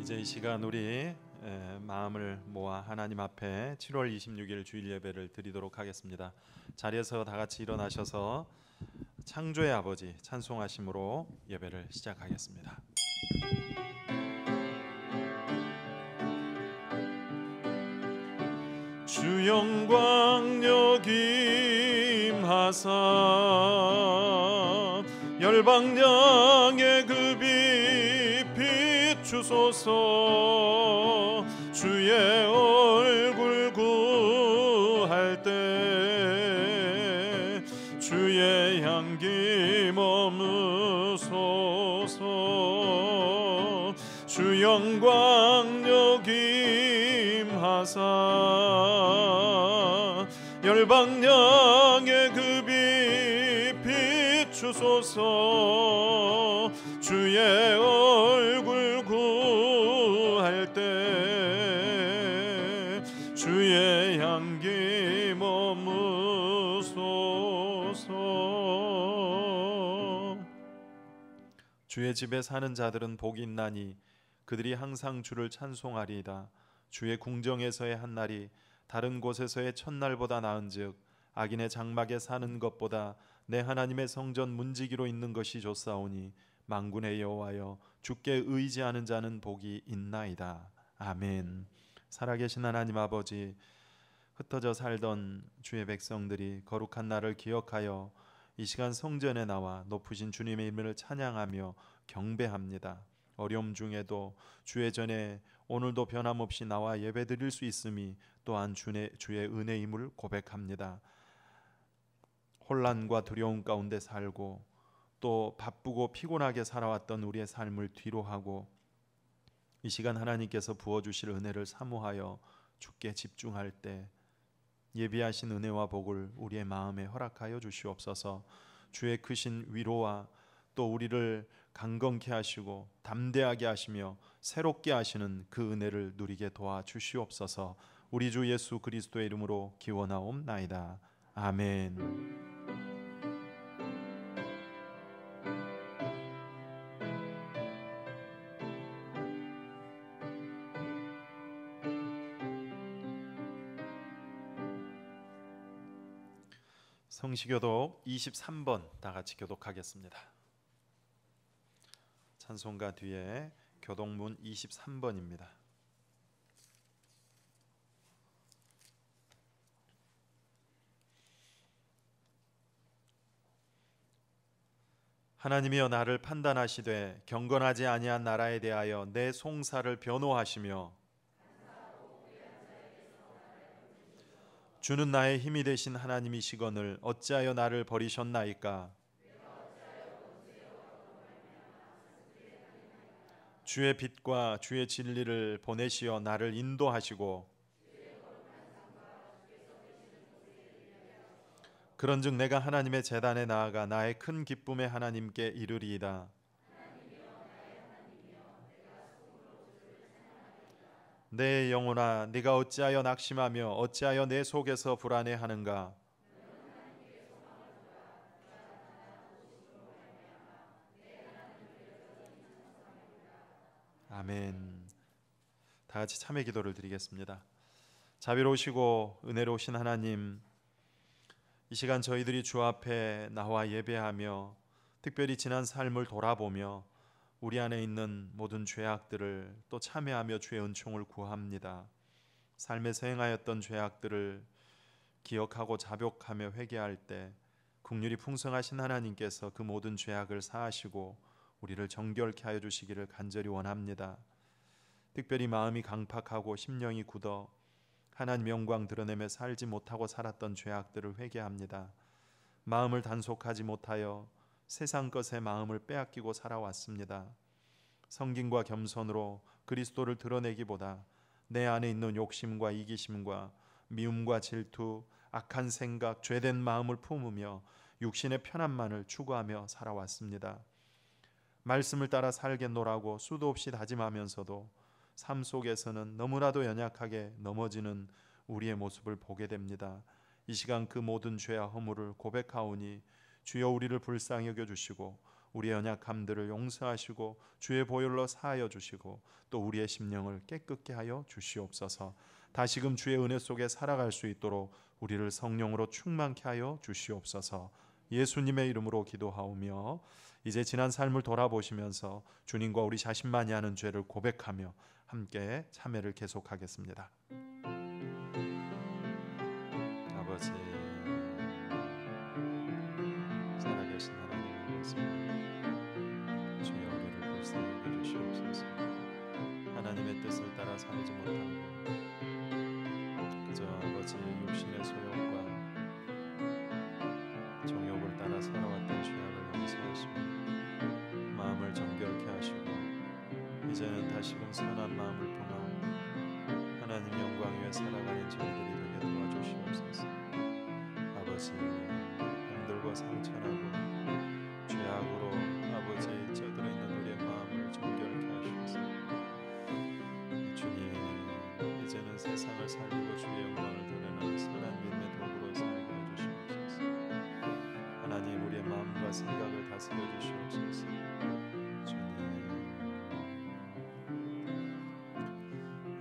이제 이 시간 우리 마음을 모아 하나님 앞에 7월 26일 주일 예배를 드리도록 하겠습니다. 자리에서 다 같이 일어나셔서 창조의 아버지 찬송하심으로 예배를 시작하겠습니다. 주 영광 역임하사 열방량의 그 빛 비추소서. 주의 얼굴 구할 때 주의 향기 머무소서. 주 영광 역임하사 열방량의 그 빛 비추소서. 주의 얼굴 구할 때 주의 향기 머무소서. 주의 집에 사는 자들은 복이 있나니 그들이 항상 주를 찬송하리이다. 주의 궁정에서의 한 날이 다른 곳에서의 첫날보다 나은즉 악인의 장막에 사는 것보다 내 하나님의 성전 문지기로 있는 것이 좋사오니 만군의 여호와여 주께 의지하는 자는 복이 있나이다. 아멘. 살아계신 하나님 아버지, 흩어져 살던 주의 백성들이 거룩한 날을 기억하여 이 시간 성전에 나와 높으신 주님의 이름을 찬양하며 경배합니다. 어려움 중에도 주의 전에 오늘도 변함없이 나와 예배드릴 수 있음이 또한 주의 은혜임을 고백합니다. 혼란과 두려움 가운데 살고 또 바쁘고 피곤하게 살아왔던 우리의 삶을 뒤로하고 이 시간 하나님께서 부어주실 은혜를 사모하여 주께 집중할 때 예비하신 은혜와 복을 우리의 마음에 허락하여 주시옵소서. 주의 크신 위로와 또 우리를 강건케 하시고 담대하게 하시며 새롭게 하시는 그 은혜를 누리게 도와주시옵소서. 우리 주 예수 그리스도의 이름으로 기원하옵나이다. 아멘. 성시교독 23번 다 같이 교독하겠습니다. 찬송가 뒤에 교독문 23번입니다. 하나님이여 나를 판단하시되 경건하지 아니한 나라에 대하여 내 송사를 변호하시며 주는 나의 힘이 되신 하나님이시거늘 어찌하여 나를 버리셨나이까. 주의 빛과 주의 진리를 보내시어 나를 인도하시고 그런즉 내가 하나님의 제단에 나아가 나의 큰 기쁨의 하나님께 이르리이다. 내 영혼아 네가 어찌하여 낙심하며 어찌하여 내 속에서 불안해하는가. 아멘. 다 같이 참회 기도를 드리겠습니다. 자비로우시고 은혜로우신 하나님, 이 시간 저희들이 주 앞에 나와 예배하며 특별히 지난 삶을 돌아보며 우리 안에 있는 모든 죄악들을 또 참회하며 주의 은총을 구합니다. 삶에서 행하였던 죄악들을 기억하고 자복하며 회개할 때 긍휼이 풍성하신 하나님께서 그 모든 죄악을 사하시고 우리를 정결케 하여 주시기를 간절히 원합니다. 특별히 마음이 강팍하고 심령이 굳어 하나님 영광 드러내며 살지 못하고 살았던 죄악들을 회개합니다. 마음을 단속하지 못하여 세상 것에 마음을 빼앗기고 살아왔습니다. 성김과 겸손으로 그리스도를 드러내기보다 내 안에 있는 욕심과 이기심과 미움과 질투, 악한 생각, 죄된 마음을 품으며 육신의 편안만을 추구하며 살아왔습니다. 말씀을 따라 살겠노라고 수도 없이 다짐하면서도 삶 속에서는 너무나도 연약하게 넘어지는 우리의 모습을 보게 됩니다. 이 시간 그 모든 죄와 허물을 고백하오니 주여 우리를 불쌍히 여겨주시고 우리의 연약함들을 용서하시고 주의 보혈로 사하여 주시고 또 우리의 심령을 깨끗게 하여 주시옵소서. 다시금 주의 은혜 속에 살아갈 수 있도록 우리를 성령으로 충만케 하여 주시옵소서. 예수님의 이름으로 기도하오며 이제 지난 삶을 돌아보시면서 주님과 우리 자신만이 하는 죄를 고백하며 함께 참회를 계속하겠습니다. 아버지, 살아계신 하나님의 말씀, 주의 어뢰를 불쌍히 여겨주시옵소서. 하나님의 뜻을 따라 살지 못하고 그저 아버지의 육신의 소욕과 정욕을 따라 살아왔던 죄악을 용서하시고 마음을 정결케 하시고 이제는 다시금 선한 마음을 품어 하나님 영광 위에 살아가는 저희들이 되게 도와주시옵소서. 아버지, 병들고 상처나고 죄악으로 아버지 쪄들어 있는 우리의 마음을 정결케 하시옵소서. 주님, 이제는 세상을 살리고 주의 영광을 드러내는 선한 믿음의 도구로 살게 해주시옵소서. 하나님, 우리의 마음과 생각을 다스려 주시옵소서.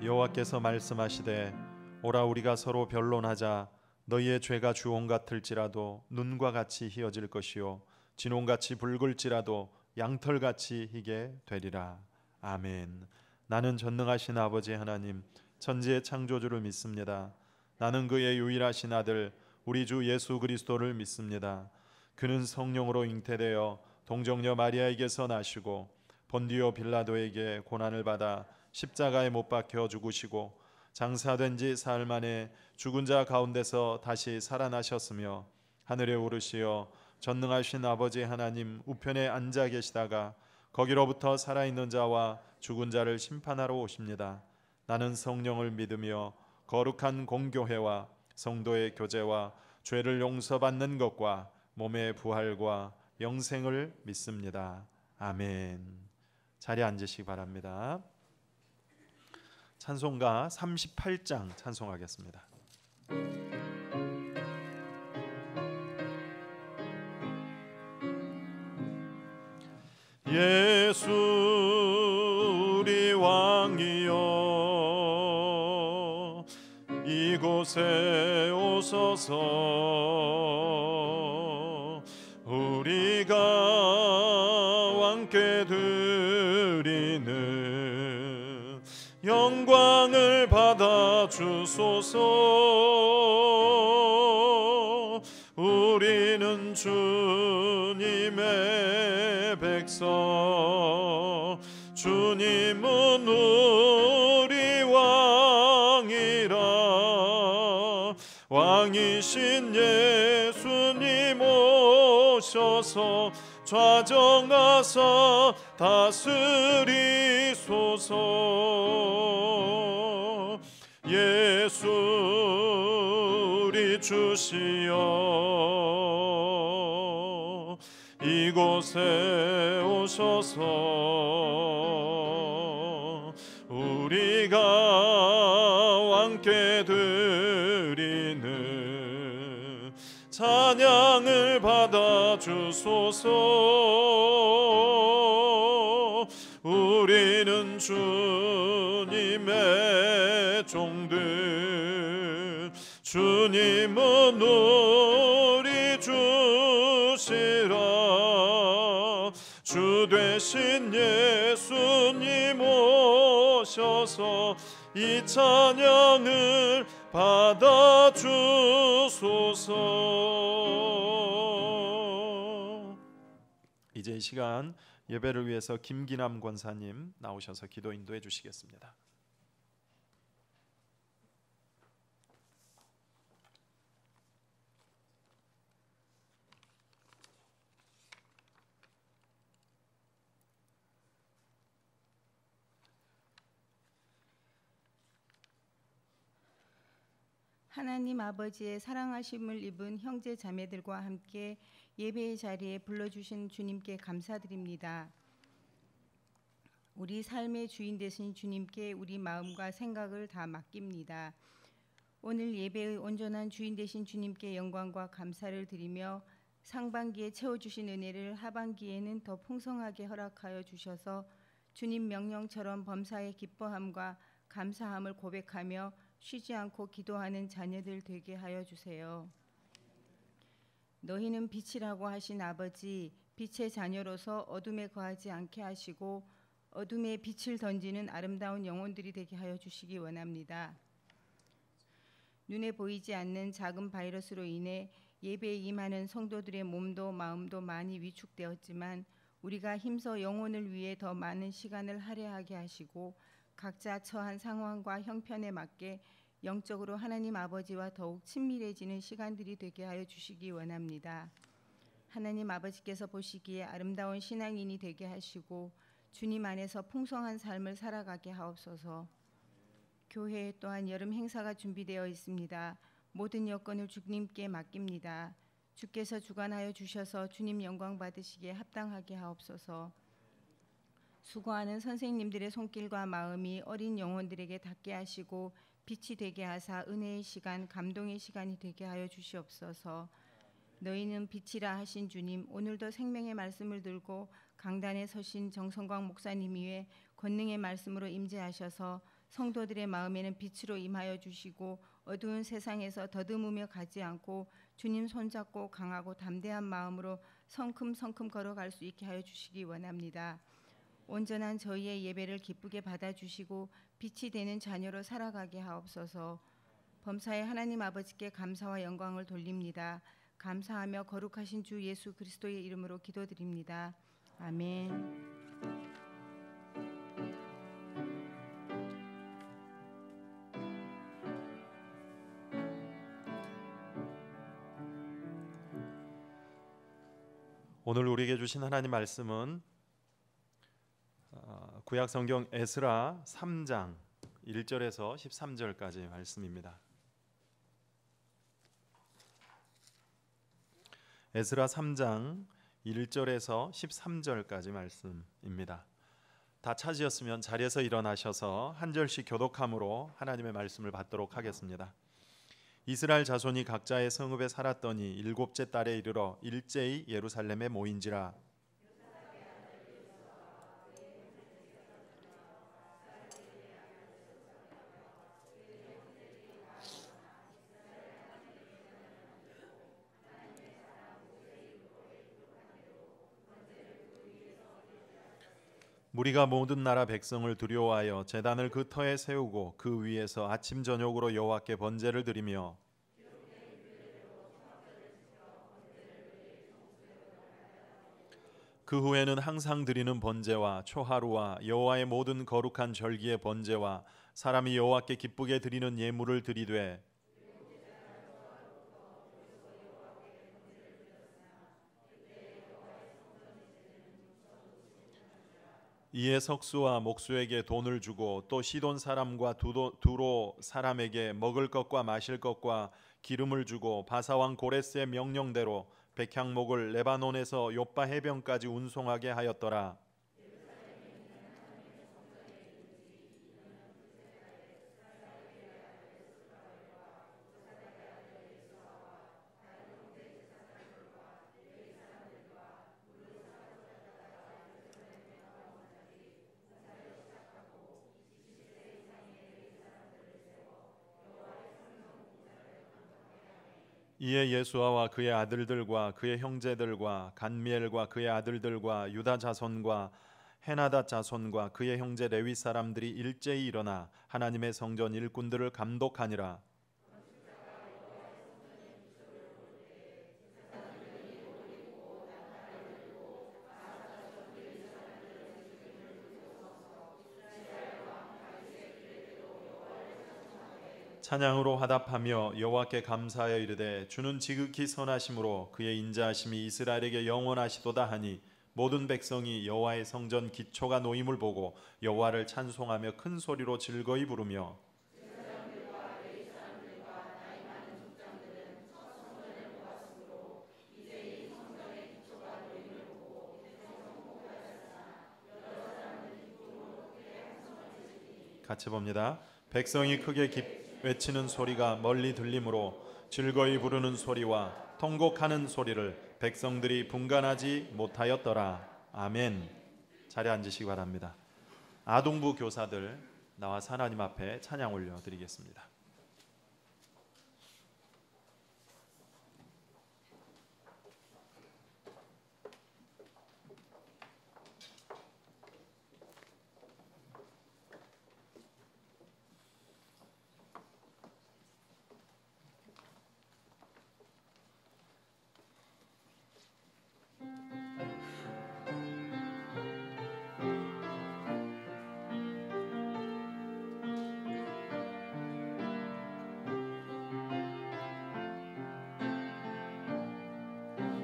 여호와께서 말씀하시되 오라 우리가 서로 변론하자. 너희의 죄가 주홍 같을지라도 눈과 같이 희어질 것이요 진홍같이 붉을지라도 양털같이 희게 되리라. 아멘. 나는 전능하신 아버지 하나님 천지의 창조주를 믿습니다. 나는 그의 유일하신 아들 우리 주 예수 그리스도를 믿습니다. 그는 성령으로 잉태되어 동정녀 마리아에게서 나시고 본디오 빌라도에게 고난을 받아 십자가에 못 박혀 죽으시고 장사된 지 사흘 만에 죽은 자 가운데서 다시 살아나셨으며 하늘에 오르시어 전능하신 아버지 하나님 우편에 앉아 계시다가 거기로부터 살아있는 자와 죽은 자를 심판하러 오십니다. 나는 성령을 믿으며 거룩한 공교회와 성도의 교제와 죄를 용서받는 것과 몸의 부활과 영생을 믿습니다. 아멘. 자리에 앉으시기 바랍니다. 찬송가 38장 찬송하겠습니다. 예수 우리 왕이여 이곳에 오소서. 우리가 왕께 드리는 영광을 받아 주소서. 우리는 주님의 백성 주님은 우리 왕이라. 왕이신 예수님 오셔서 좌정하사 다스리소서. 예수 우리 주시여 이곳에 오셔서 우리가 왕께 드리는 찬양을 받아 주소서. 우리는 주님의 종들 주님은 우리 주시라. 주 되신 예수님 오셔서 이 찬양을 받아 주소서. 이제 이 시간 예배를 위해서 김기남 권사님 나오셔서 기도 인도해 주시겠습니다. 하나님 아버지의 사랑하심을 입은 형제 자매들과 함께 예배의 자리에 불러주신 주님께 감사드립니다. 우리 삶의 주인 되신 주님께 우리 마음과 생각을 다 맡깁니다. 오늘 예배의 온전한 주인 되신 주님께 영광과 감사를 드리며 상반기에 채워주신 은혜를 하반기에는 더 풍성하게 허락하여 주셔서 주님 명령처럼 범사의 기뻐함과 감사함을 고백하며 쉬지 않고 기도하는 자녀들 되게 하여 주세요. 너희는 빛이라고 하신 아버지, 빛의 자녀로서 어둠에 거하지 않게 하시고 어둠에 빛을 던지는 아름다운 영혼들이 되게 하여 주시기 원합니다. 눈에 보이지 않는 작은 바이러스로 인해 예배에 임하는 성도들의 몸도 마음도 많이 위축되었지만 우리가 힘써 영혼을 위해 더 많은 시간을 할애하게 하시고 각자 처한 상황과 형편에 맞게 영적으로 하나님 아버지와 더욱 친밀해지는 시간들이 되게 하여 주시기 원합니다. 하나님 아버지께서 보시기에 아름다운 신앙인이 되게 하시고 주님 안에서 풍성한 삶을 살아가게 하옵소서. 교회에 또한 여름 행사가 준비되어 있습니다. 모든 여건을 주님께 맡깁니다. 주께서 주관하여 주셔서 주님 영광 받으시기에 합당하게 하옵소서. 수고하는 선생님들의 손길과 마음이 어린 영혼들에게 닿게 하시고 빛이 되게 하사 은혜의 시간, 감동의 시간이 되게 하여 주시옵소서. 너희는 빛이라 하신 주님, 오늘도 생명의 말씀을 들고 강단에 서신 정성광 목사님 위에 권능의 말씀으로 임재하셔서 성도들의 마음에는 빛으로 임하여 주시고 어두운 세상에서 더듬으며 가지 않고 주님 손잡고 강하고 담대한 마음으로 성큼성큼 걸어갈 수 있게 하여 주시기 원합니다. 온전한 저희의 예배를 기쁘게 받아주시고 빛이 되는 자녀로 살아가게 하옵소서. 범사의 하나님 아버지께 감사와 영광을 돌립니다. 감사하며 거룩하신 주 예수 그리스도의 이름으로 기도드립니다. 아멘. 오늘 우리에게 주신 하나님 말씀은 구약 성경 에스라 3장 1절에서 13절까지 말씀입니다. 에스라 3장 1절에서 13절까지 말씀입니다. 다 찾으셨으면 자리에서 일어나셔서 한 절씩 교독함으로 하나님의 말씀을 받도록 하겠습니다. 이스라엘 자손이 각자의 성읍에 살았더니 일곱째 달에 이르러 일제히 예루살렘에 모인지라. 무리가 모든 나라 백성을 두려워하여 제단을 그 터에 세우고 그 위에서 아침 저녁으로 여호와께 번제를 드리며 그 후에는 항상 드리는 번제와 초하루와 여호와의 모든 거룩한 절기의 번제와 사람이 여호와께 기쁘게 드리는 예물을 드리되 이에 석수와 목수에게 돈을 주고 또 시돈 사람과 두로 사람에게 먹을 것과 마실 것과 기름을 주고 바사왕 고레스의 명령대로 백향목을 레바논에서 요빠 해변까지 운송하게 하였더라. 이에 예수아와 그의 아들들과 그의 형제들과 간미엘과 그의 아들들과 유다 자손과 헤나닷 자손과 그의 형제 레위 사람들이 일제히 일어나 하나님의 성전 일꾼들을 감독하니라. 찬양으로 화답하며 여호와께 감사하여 이르되 주는 지극히 선하심으로 그의 인자하심이 이스라엘에게 영원하시도다 하니 모든 백성이 여호와의 성전 기초가 놓임을 보고 여호와를 찬송하며 큰 소리로 즐거이 부르며 같이 봅니다. 백성이 크게 외치는 소리가 멀리 들리므로 즐거이 부르는 소리와 통곡하는 소리를 백성들이 분간하지 못하였더라. 아멘. 자리에 앉으시기 바랍니다. 아동부 교사들 나와서 하나님 앞에 찬양 올려드리겠습니다.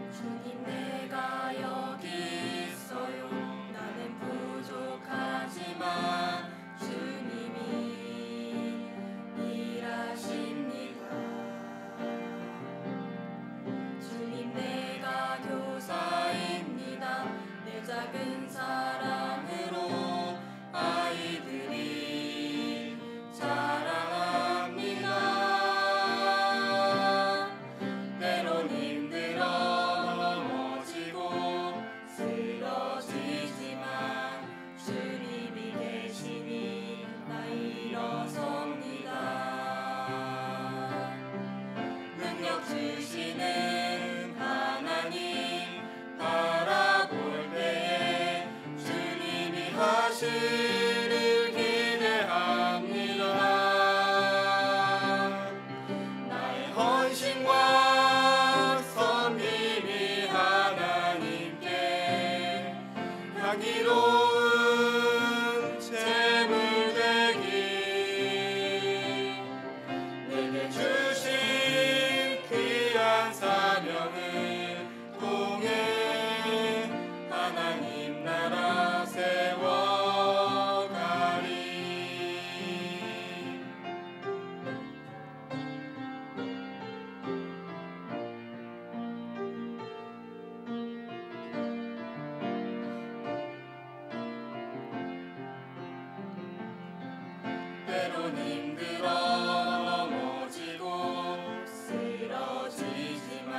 주님 내가 여기 있어요. 나는 부족하지만 주님이 일하십니다. 주님 내가 교사입니다. 내 작은 사랑으로 아이들이 자라납니다. 때론 힘들어 넘어지고 쓰러지지만 주님이 계시니 나 일어섭니다. 능력 주시는 하나님 바라볼 때에 주님이 하시를 기대합니다. 나의 헌신과 섬김이 하나님께 향기로운 제물 되기, 내게 주신 귀한 사명을 통해 하나님 나라 세워가리. 때론 힘들어 넘어지고 쓰러지지만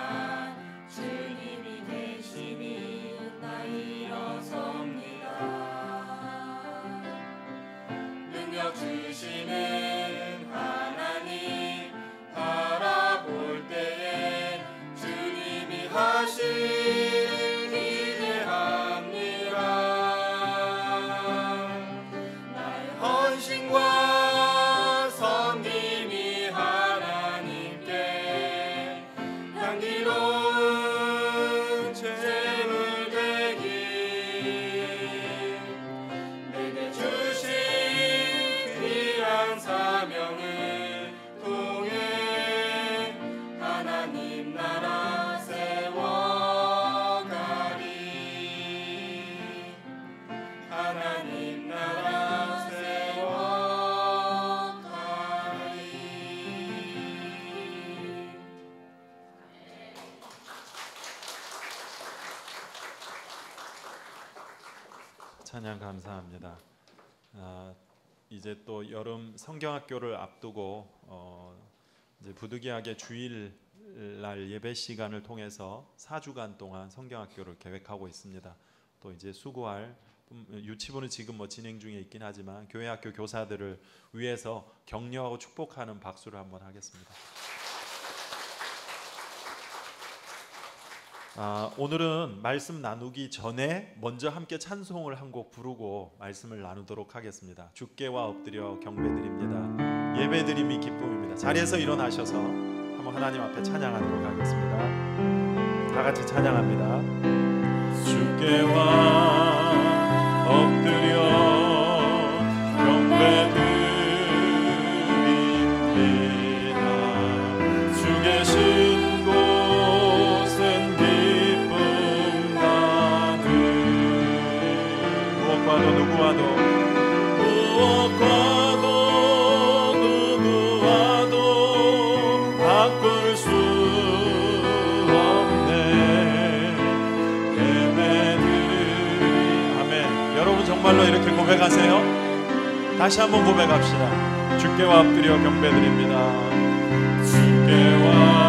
주님이 계시니 나 일어섭니다. 능력 주시는 하나님 바라볼 때에 주님이 하시를 기대합니다. 나의 헌신과 섬김이 하나님께 향기로운 제물 되기, 내게 주신 귀한 사명을 통해 하나님 나라 세워가리. 하나님 나라 세워가리. 찬양 감사합니다. 이제 또 여름 성경학교를 앞두고 이제 부득이하게 주일날 예배 시간을 통해서 4주간 동안 성경학교를 계획하고 있습니다. 또 이제 수고할 유치부는 지금 진행 중에 있긴 하지만 교회 학교 교사들을 위해서 격려하고 축복하는 박수를 한번 하겠습니다. 오늘은 말씀 나누기 전에 먼저 함께 찬송을 한 곡 부르고 말씀을 나누도록 하겠습니다. 주께와 엎드려 경배드립니다. 예배드림이 기쁨입니다. 자리에서 일어나셔서 한번 하나님 앞에 찬양하도록 하겠습니다. 다 같이 찬양합니다. 주께와 엎드려 경배드립니다. 주 계신 곳은 기쁨 나는 무엇과도 누구와도 바꿀 수 없네. 아멘. 여러분 정말로 이렇게 고백하세요? 다시 한번 고백합시다. 주께와 엎드려 경배드립니다. 주께와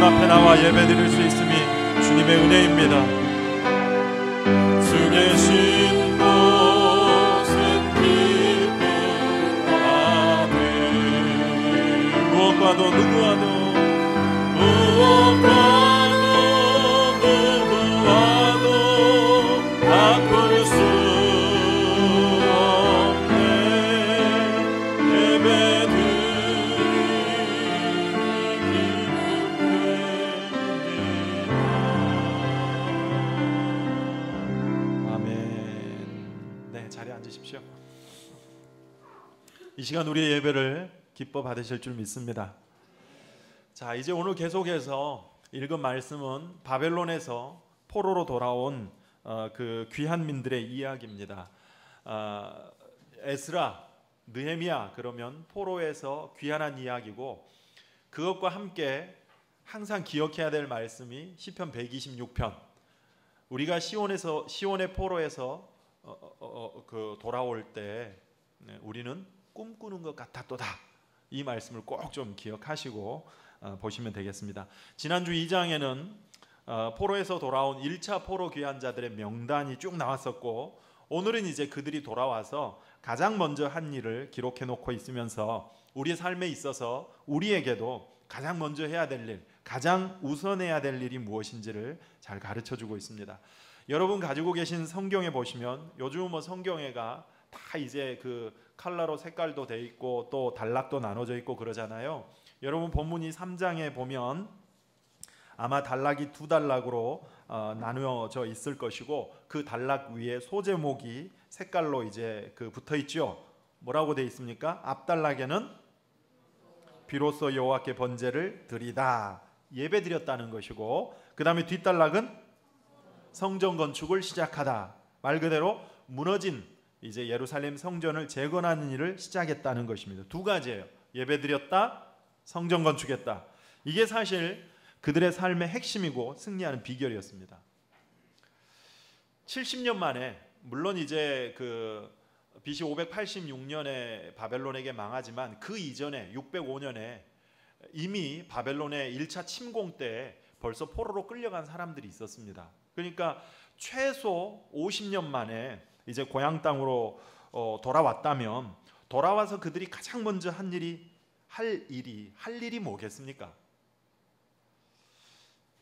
앞에 나와 예배 드릴 수 있음이 주님의 은혜입니다. 주 계신 곳은 기쁨하네. 무엇과도 누구와도 바꿀 수 없네. 아멘. 네, 자리에 앉으십시오. 이 시간 우리의 예배를 기뻐 받으실 줄 믿습니다. 자, 이제 오늘 계속해서 읽은 말씀은 바벨론에서 포로로 돌아온 그 귀한 민들의 이야기입니다. 에스라, 느헤미야 그러면 포로에서 귀환한 이야기고, 그것과 함께 항상 기억해야 될 말씀이 시편 126편. 우리가 시온의 포로에서 그 돌아올 때 우리는 꿈꾸는 것 같았도다. 이 말씀을 꼭 좀 기억하시고 보시면 되겠습니다. 지난주 2장에는 포로에서 돌아온 1차 포로 귀환자들의 명단이 쭉 나왔었고, 오늘은 이제 그들이 돌아와서 가장 먼저 한 일을 기록해 놓고 있으면서 우리 삶에 있어서 우리에게도 가장 먼저 해야 될 일, 가장 우선해야 될 일이 무엇인지를 잘 가르쳐주고 있습니다. 여러분 가지고 계신 성경에 보시면 요즘 뭐 성경에가 다 이제 그 컬러로 색깔도 돼 있고 또 단락도 나눠져 있고 그러잖아요. 여러분 본문이 3장에 보면 아마 단락이 두 단락으로 나누어져 있을 것이고, 그 단락 위에 소제목이 색깔로 이제 그 붙어 있죠. 뭐라고 돼 있습니까? 앞 단락에는 비로소 여호와께 번제를 드리다, 예배 드렸다는 것이고, 그 다음에 뒷 단락은 성전 건축을 시작하다, 말 그대로 무너진 이제 예루살렘 성전을 재건하는 일을 시작했다는 것입니다. 두 가지예요. 예배 드렸다, 성전 건축했다. 이게 사실 그들의 삶의 핵심이고 승리하는 비결이었습니다. 70년 만에, 물론 이제 그 BC 586년에 바벨론에게 망하지만 그 이전에 605년에 이미 바벨론의 1차 침공 때 벌써 포로로 끌려간 사람들이 있었습니다. 그러니까 최소 50년 만에 이제 고향 땅으로 돌아왔다면, 돌아와서 그들이 가장 먼저 할 일이 뭐겠습니까?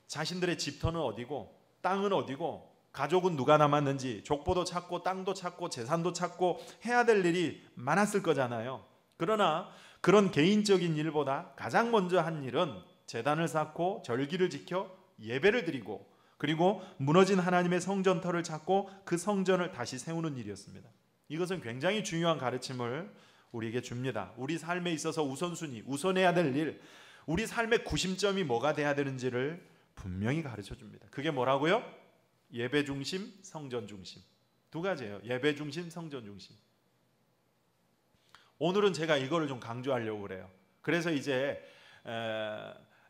자신들의 집터는 어디고 땅은 어디고 가족은 누가 남았는지 족보도 찾고 땅도 찾고 재산도 찾고 해야 될 일이 많았을 거잖아요. 그러나 그런 개인적인 일보다 가장 먼저 한 일은 제단을 쌓고 절기를 지켜 예배를 드리고, 그리고 무너진 하나님의 성전터를 찾고 그 성전을 다시 세우는 일이었습니다. 이것은 굉장히 중요한 가르침을 우리에게 줍니다. 우리 삶에 있어서 우선순위, 우선해야 될 일, 우리 삶의 구심점이 뭐가 돼야 되는지를 분명히 가르쳐 줍니다. 그게 뭐라고요? 예배 중심, 성전 중심. 두 가지예요. 예배 중심, 성전 중심. 오늘은 제가 이거를 좀 강조하려고 그래요. 그래서 이제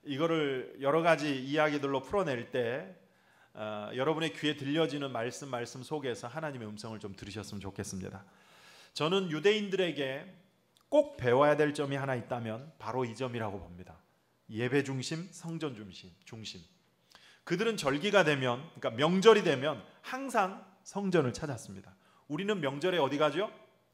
이거를 여러 가지 이야기들로 풀어낼 때 여러분의 귀에 들려지는 말씀 속에서 하나님의 음성을 좀 들으셨으면 좋겠습니다. 저는 유대인들에게 꼭 배워야 될 점이 하나 있다면 바로 이 점이라고 봅니다. 예배 중심, 성전 중심. 그들은 절기가 되면, 그러니까 명절이 되면 항상 성전을 찾았습니다. 우리는 명절에 어디 가죠?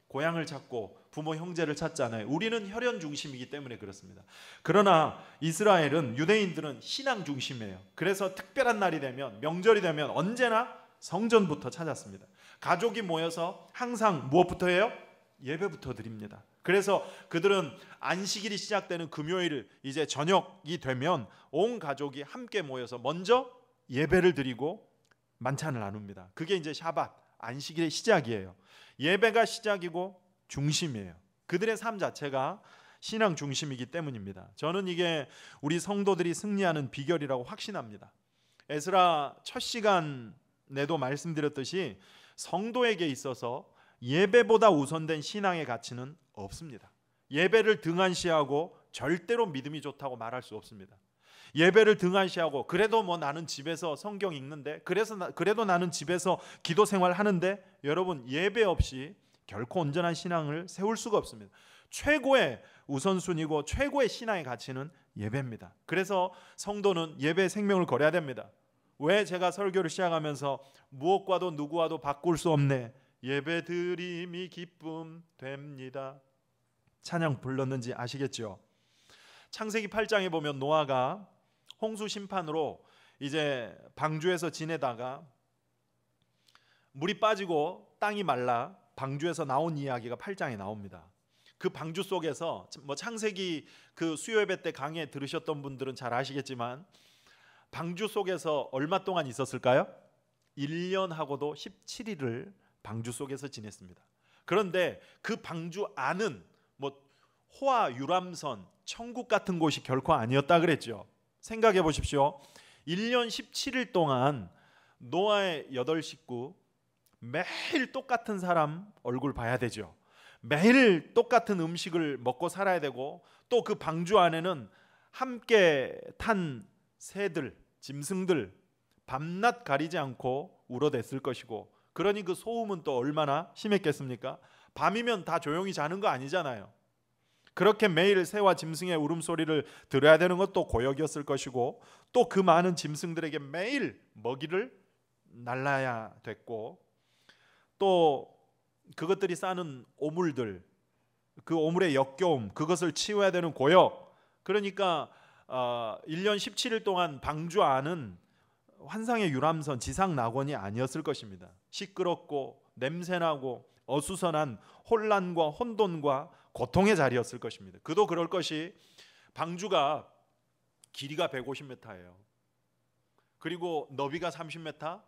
고향을 찾고 부모 형제를 찾잖아요. 우리는 혈연 중심이기 때문에 그렇습니다. 그러나 이스라엘은, 유대인들은 신앙 중심이에요. 그래서 특별한 날이 되면, 명절이 되면 언제나 성전부터 찾았습니다. 가족이 모여서 항상 무엇부터 해요? 예배부터 드립니다. 그래서 그들은 안식일이 시작되는 금요일 이제 저녁이 되면 온 가족이 함께 모여서 먼저 예배를 드리고 만찬을 나눕니다. 그게 이제 샤밧, 안식일의 시작이에요. 예배가 시작이고 중심이에요. 그들의 삶 자체가 신앙 중심이기 때문입니다. 저는 이게 우리 성도들이 승리하는 비결이라고 확신합니다. 에스라 첫 시간에도 말씀드렸듯이 성도에게 있어서 예배보다 우선된 신앙의 가치는 없습니다. 예배를 등한시하고 절대로 믿음이 좋다고 말할 수 없습니다. 예배를 등한시하고 그래도 뭐 나는 집에서 성경 읽는데, 그래도 나는 집에서 기도 생활 하는데, 여러분 예배 없이 결코 온전한 신앙을 세울 수가 없습니다. 최고의 우선순위고 최고의 신앙의 가치는 예배입니다. 그래서 성도는 예배의 생명을 걸어야 됩니다. 왜 제가 설교를 시작하면서 무엇과도 누구와도 바꿀 수 없네, 예배 드림이 기쁨 됩니다, 찬양 불렀는지 아시겠죠? 창세기 8장에 보면 노아가 홍수 심판으로 이제 방주에서 지내다가 물이 빠지고 땅이 말라 방주에서 나온 이야기가 8장에 나옵니다. 그 방주 속에서 창세기 그 수요예배 때 강의 들으셨던 분들은 잘 아시겠지만 방주 속에서 얼마 동안 있었을까요? 1년하고도 17일을 방주 속에서 지냈습니다. 그런데 그 방주 안은 호화 유람선, 천국 같은 곳이 결코 아니었다 그랬죠. 생각해 보십시오. 1년 17일 동안 노아의 8식구 매일 똑같은 사람 얼굴 봐야 되죠. 매일 똑같은 음식을 먹고 살아야 되고, 또 그 방주 안에는 함께 탄 새들, 짐승들 밤낮 가리지 않고 울어댔을 것이고, 그러니 그 소음은 또 얼마나 심했겠습니까? 밤이면 다 조용히 자는 거 아니잖아요. 그렇게 매일 새와 짐승의 울음소리를 들어야 되는 것도 고역이었을 것이고, 또 그 많은 짐승들에게 매일 먹이를 날라야 됐고, 또 그것들이 싸는 오물들, 그 오물의 역겨움, 그것을 치워야 되는 고역. 그러니까 1년 17일 동안 방주 안은 환상의 유람선, 지상 낙원이 아니었을 것입니다. 시끄럽고 냄새나고 어수선한 혼란과 혼돈과 고통의 자리였을 것입니다. 그도 그럴 것이, 방주가 길이가 150m예요. 그리고 너비가 30m,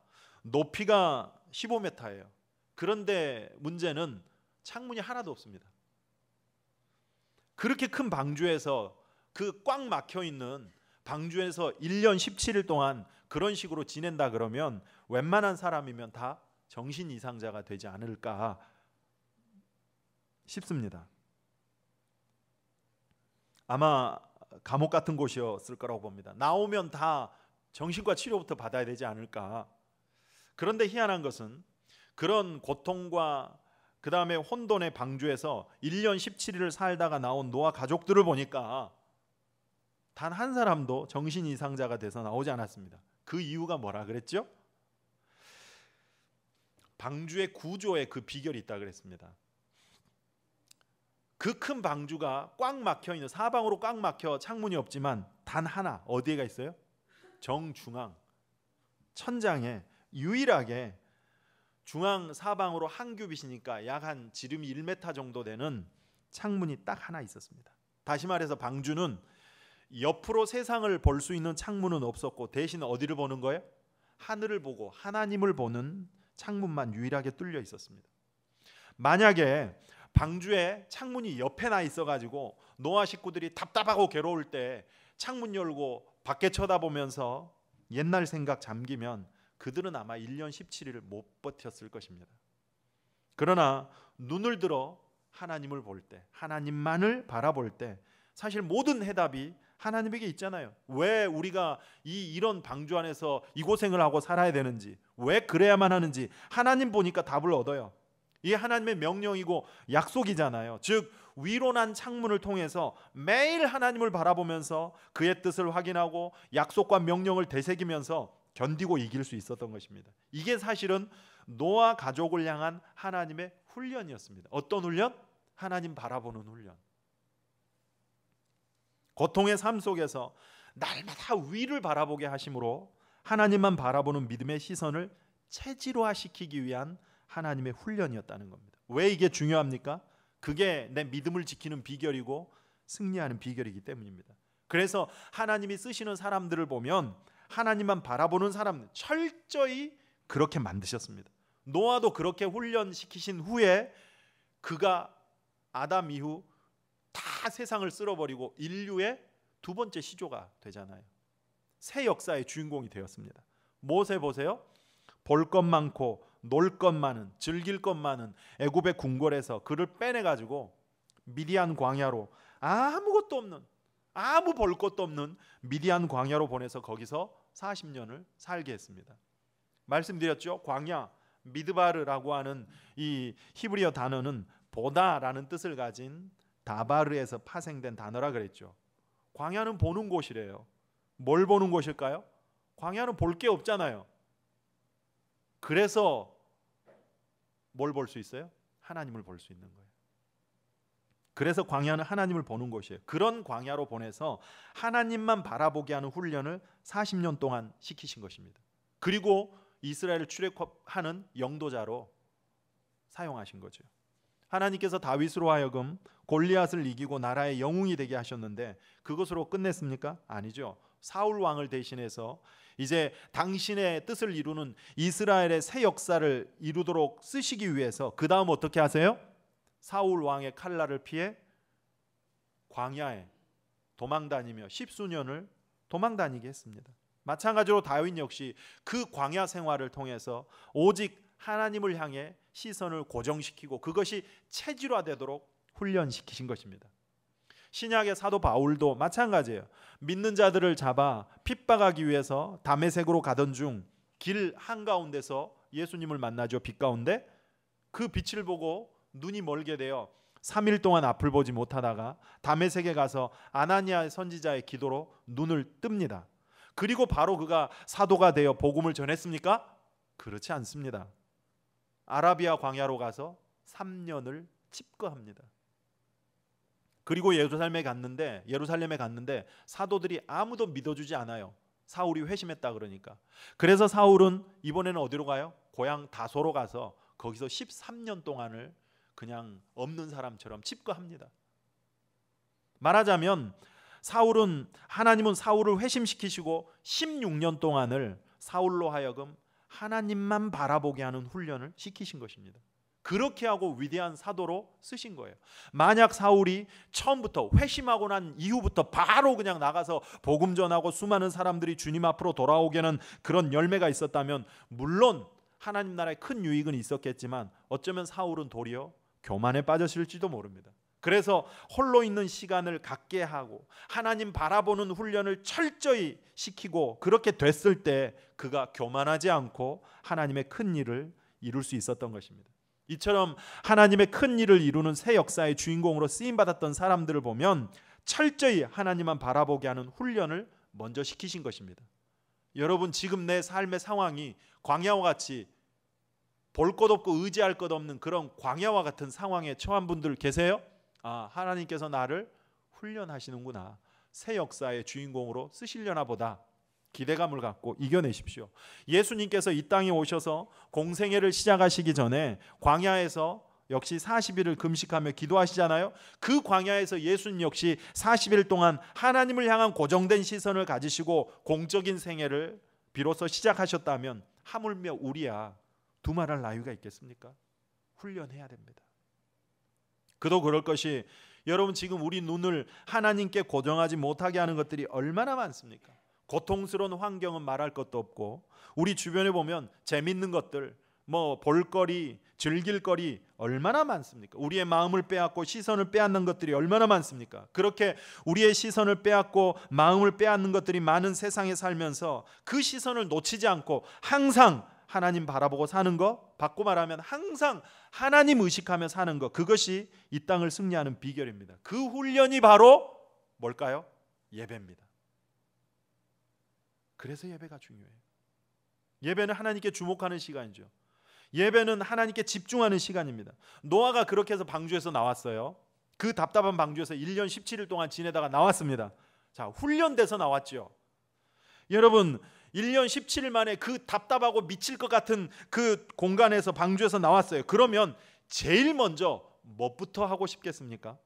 높이가 15m예요. 그런데 문제는 창문이 하나도 없습니다. 그렇게 큰 방주에서, 그 꽉 막혀 있는 방주에서 1년 17일 동안 그런 식으로 지낸다 그러면 웬만한 사람이면 다 정신 이상자가 되지 않을까 싶습니다. 아마 감옥 같은 곳이었을 거라고 봅니다. 나오면 다 정신과 치료부터 받아야 되지 않을까. 그런데 희한한 것은 그런 고통과 그 다음에 혼돈의 방주에서 1년 17일을 살다가 나온 노아 가족들을 보니까 단 한 사람도 정신 이상자가 돼서 나오지 않았습니다. 그 이유가 뭐라 그랬죠? 방주의 구조에 그 비결이 있다 그랬습니다. 그 큰 방주가 꽉 막혀 있는, 사방으로 꽉 막혀 창문이 없지만 단 하나, 어디에가 있어요? 정중앙 천장에 유일하게 중앙 사방으로 한 큐빗이니까 약 한 지름이 1m 정도 되는 창문이 딱 하나 있었습니다. 다시 말해서 방주는 옆으로 세상을 볼 수 있는 창문은 없었고, 대신 어디를 보는 거예요? 하늘을 보고 하나님을 보는 창문만 유일하게 뚫려 있었습니다. 만약에 방주에 창문이 옆에 나 있어가지고 노아 식구들이 답답하고 괴로울 때 창문 열고 밖에 쳐다보면서 옛날 생각 잠기면 그들은 아마 1년 17일을 못 버텼을 것입니다. 그러나 눈을 들어 하나님을 볼 때, 하나님만을 바라볼 때 사실 모든 해답이 하나님에게 있잖아요. 왜 우리가 이런 방주 안에서 이 고생을 하고 살아야 되는지, 왜 그래야만 하는지 하나님 보니까 답을 얻어요. 이게 하나님의 명령이고 약속이잖아요. 즉 위로 난 창문을 통해서 매일 하나님을 바라보면서 그의 뜻을 확인하고 약속과 명령을 되새기면서 견디고 이길 수 있었던 것입니다. 이게 사실은 노아 가족을 향한 하나님의 훈련이었습니다. 어떤 훈련? 하나님 바라보는 훈련. 고통의 삶 속에서 날마다 위를 바라보게 하심으로 하나님만 바라보는 믿음의 시선을 체질화시키기 위한 하나님의 훈련이었다는 겁니다. 왜 이게 중요합니까? 그게 내 믿음을 지키는 비결이고 승리하는 비결이기 때문입니다. 그래서 하나님이 쓰시는 사람들을 보면 하나님만 바라보는 사람 철저히 그렇게 만드셨습니다. 노아도 그렇게 훈련시키신 후에 그가 아담 이후 다 세상을 쓸어버리고 인류의 두 번째 시조가 되잖아요. 새 역사의 주인공이 되었습니다. 모세 보세요. 볼 것 많고 놀 것 많은, 즐길 것 많은 애굽의 궁궐에서 그를 빼내가지고 미디안 광야로, 아무것도 없는, 아무 볼 것도 없는 미디안 광야로 보내서 거기서 40년을 살게 했습니다. 말씀드렸죠. 광야 미드바르라고 하는 이 히브리어 단어는 보다라는 뜻을 가진 다바르에서 파생된 단어라 그랬죠. 광야는 보는 곳이래요. 뭘 보는 곳일까요? 광야는 볼 게 없잖아요. 그래서 뭘 볼 수 있어요? 하나님을 볼 수 있는 거예요. 그래서 광야는 하나님을 보는 곳이에요. 그런 광야로 보내서 하나님만 바라보게 하는 훈련을 40년 동안 시키신 것입니다. 그리고 이스라엘을 출애굽하는 영도자로 사용하신 거죠. 하나님께서 다윗으로 하여금 골리앗을 이기고 나라의 영웅이 되게 하셨는데 그것으로 끝냈습니까? 아니죠. 사울 왕을 대신해서 이제 당신의 뜻을 이루는 이스라엘의 새 역사를 이루도록 쓰시기 위해서 그 다음 어떻게 하세요? 사울 왕의 칼날을 피해 광야에 도망다니며 십수년을 도망다니게 했습니다. 마찬가지로 다윗 역시 그 광야 생활을 통해서 오직 하나님을 향해 시선을 고정시키고 그것이 체질화되도록 훈련시키신 것입니다. 신약의 사도 바울도 마찬가지예요. 믿는 자들을 잡아 핍박하기 위해서 다메섹으로 가던 중 길 한가운데서 예수님을 만나죠. 빛 가운데. 그 빛을 보고 눈이 멀게 되어 3일 동안 앞을 보지 못하다가 다메섹에 가서 아나니아 선지자의 기도로 눈을 뜹니다. 그리고 바로 그가 사도가 되어 복음을 전했습니까? 그렇지 않습니다. 아라비아 광야로 가서 3년을 칩거합니다. 그리고 예루살렘에 갔는데 사도들이 아무도 믿어주지 않아요. 사울이 회심했다 그러니까. 그래서 사울은 이번에는 어디로 가요? 고향 다소로 가서 거기서 13년 동안을 그냥 없는 사람처럼 칩거합니다. 말하자면 하나님은 사울을 회심시키시고 16년 동안을 사울로 하여금 하나님만 바라보게 하는 훈련을 시키신 것입니다. 그렇게 하고 위대한 사도로 쓰신 거예요. 만약 사울이 처음부터 회심하고 난 이후부터 바로 그냥 나가서 복음 전하고 수많은 사람들이 주님 앞으로 돌아오게 하는 그런 열매가 있었다면 물론 하나님 나라에 큰 유익은 있었겠지만 어쩌면 사울은 도리어 교만에 빠졌을지도 모릅니다. 그래서 홀로 있는 시간을 갖게 하고 하나님 바라보는 훈련을 철저히 시키고 그렇게 됐을 때 그가 교만하지 않고 하나님의 큰 일을 이룰 수 있었던 것입니다. 이처럼 하나님의 큰 일을 이루는 새 역사의 주인공으로 쓰임받았던 사람들을 보면 철저히 하나님만 바라보게 하는 훈련을 먼저 시키신 것입니다. 여러분 지금 내 삶의 상황이 광야와 같이 볼 것 없고 의지할 것 없는 그런 광야와 같은 상황에 처한 분들 계세요? 하나님께서 나를 훈련하시는구나. 새 역사의 주인공으로 쓰시려나 보다. 기대감을 갖고 이겨내십시오. 예수님께서 이 땅에 오셔서 공생애를 시작하시기 전에 광야에서 역시 40일을 금식하며 기도하시잖아요. 그 광야에서 예수님 역시 40일 동안 하나님을 향한 고정된 시선을 가지시고 공적인 생애를 비로소 시작하셨다면 하물며 우리야 두말할 나위가 있겠습니까? 훈련해야 됩니다. 그도 그럴 것이 여러분 지금 우리 눈을 하나님께 고정하지 못하게 하는 것들이 얼마나 많습니까? 고통스러운 환경은 말할 것도 없고 우리 주변에 보면 재밌는 것들 볼거리, 즐길거리 얼마나 많습니까? 우리의 마음을 빼앗고 시선을 빼앗는 것들이 얼마나 많습니까? 그렇게 우리의 시선을 빼앗고 마음을 빼앗는 것들이 많은 세상에 살면서 그 시선을 놓치지 않고 항상 하나님 바라보고 사는 것, 바꿔 말하면 항상 하나님 의식하며 사는 것, 그것이 이 땅을 승리하는 비결입니다. 그 훈련이 바로 뭘까요? 예배입니다. 그래서 예배가 중요해요. 예배는 하나님께 주목하는 시간이죠. 예배는 하나님께 집중하는 시간입니다. 노아가 그렇게 해서 방주에서 나왔어요. 그 답답한 방주에서 1년 17일 동안 지내다가 나왔습니다. 자, 훈련돼서 나왔죠. 여러분 1년 17일 만에 그 답답하고 미칠 것 같은 그 공간에서 방주에서 나왔어요. 그러면 제일 먼저 뭐부터 하고 싶겠습니까?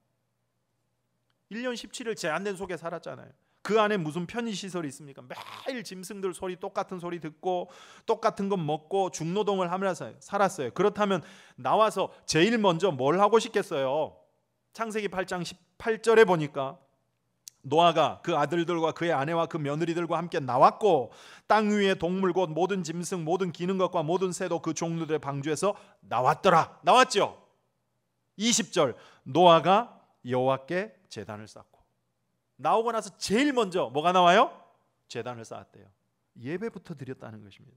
1년 17일 제한된 속에 살았잖아요. 그 안에 무슨 편의시설이 있습니까? 매일 짐승들 소리 똑같은 소리 듣고 똑같은 것 먹고 중노동을 하면서 살았어요. 그렇다면 나와서 제일 먼저 뭘 하고 싶겠어요? 창세기 8장 18절에 보니까 노아가 그 아들들과 그의 아내와 그 며느리들과 함께 나왔고 땅 위의 동물 곧 모든 짐승 모든 기는 것과 모든 새도 그 종류들의 방주에서 나왔더라. 나왔죠. 20절 노아가 여호와께 제단을 쌓고 나오고 나서 제일 먼저 뭐가 나와요? 제단을 쌓았대요. 예배부터 드렸다는 것입니다.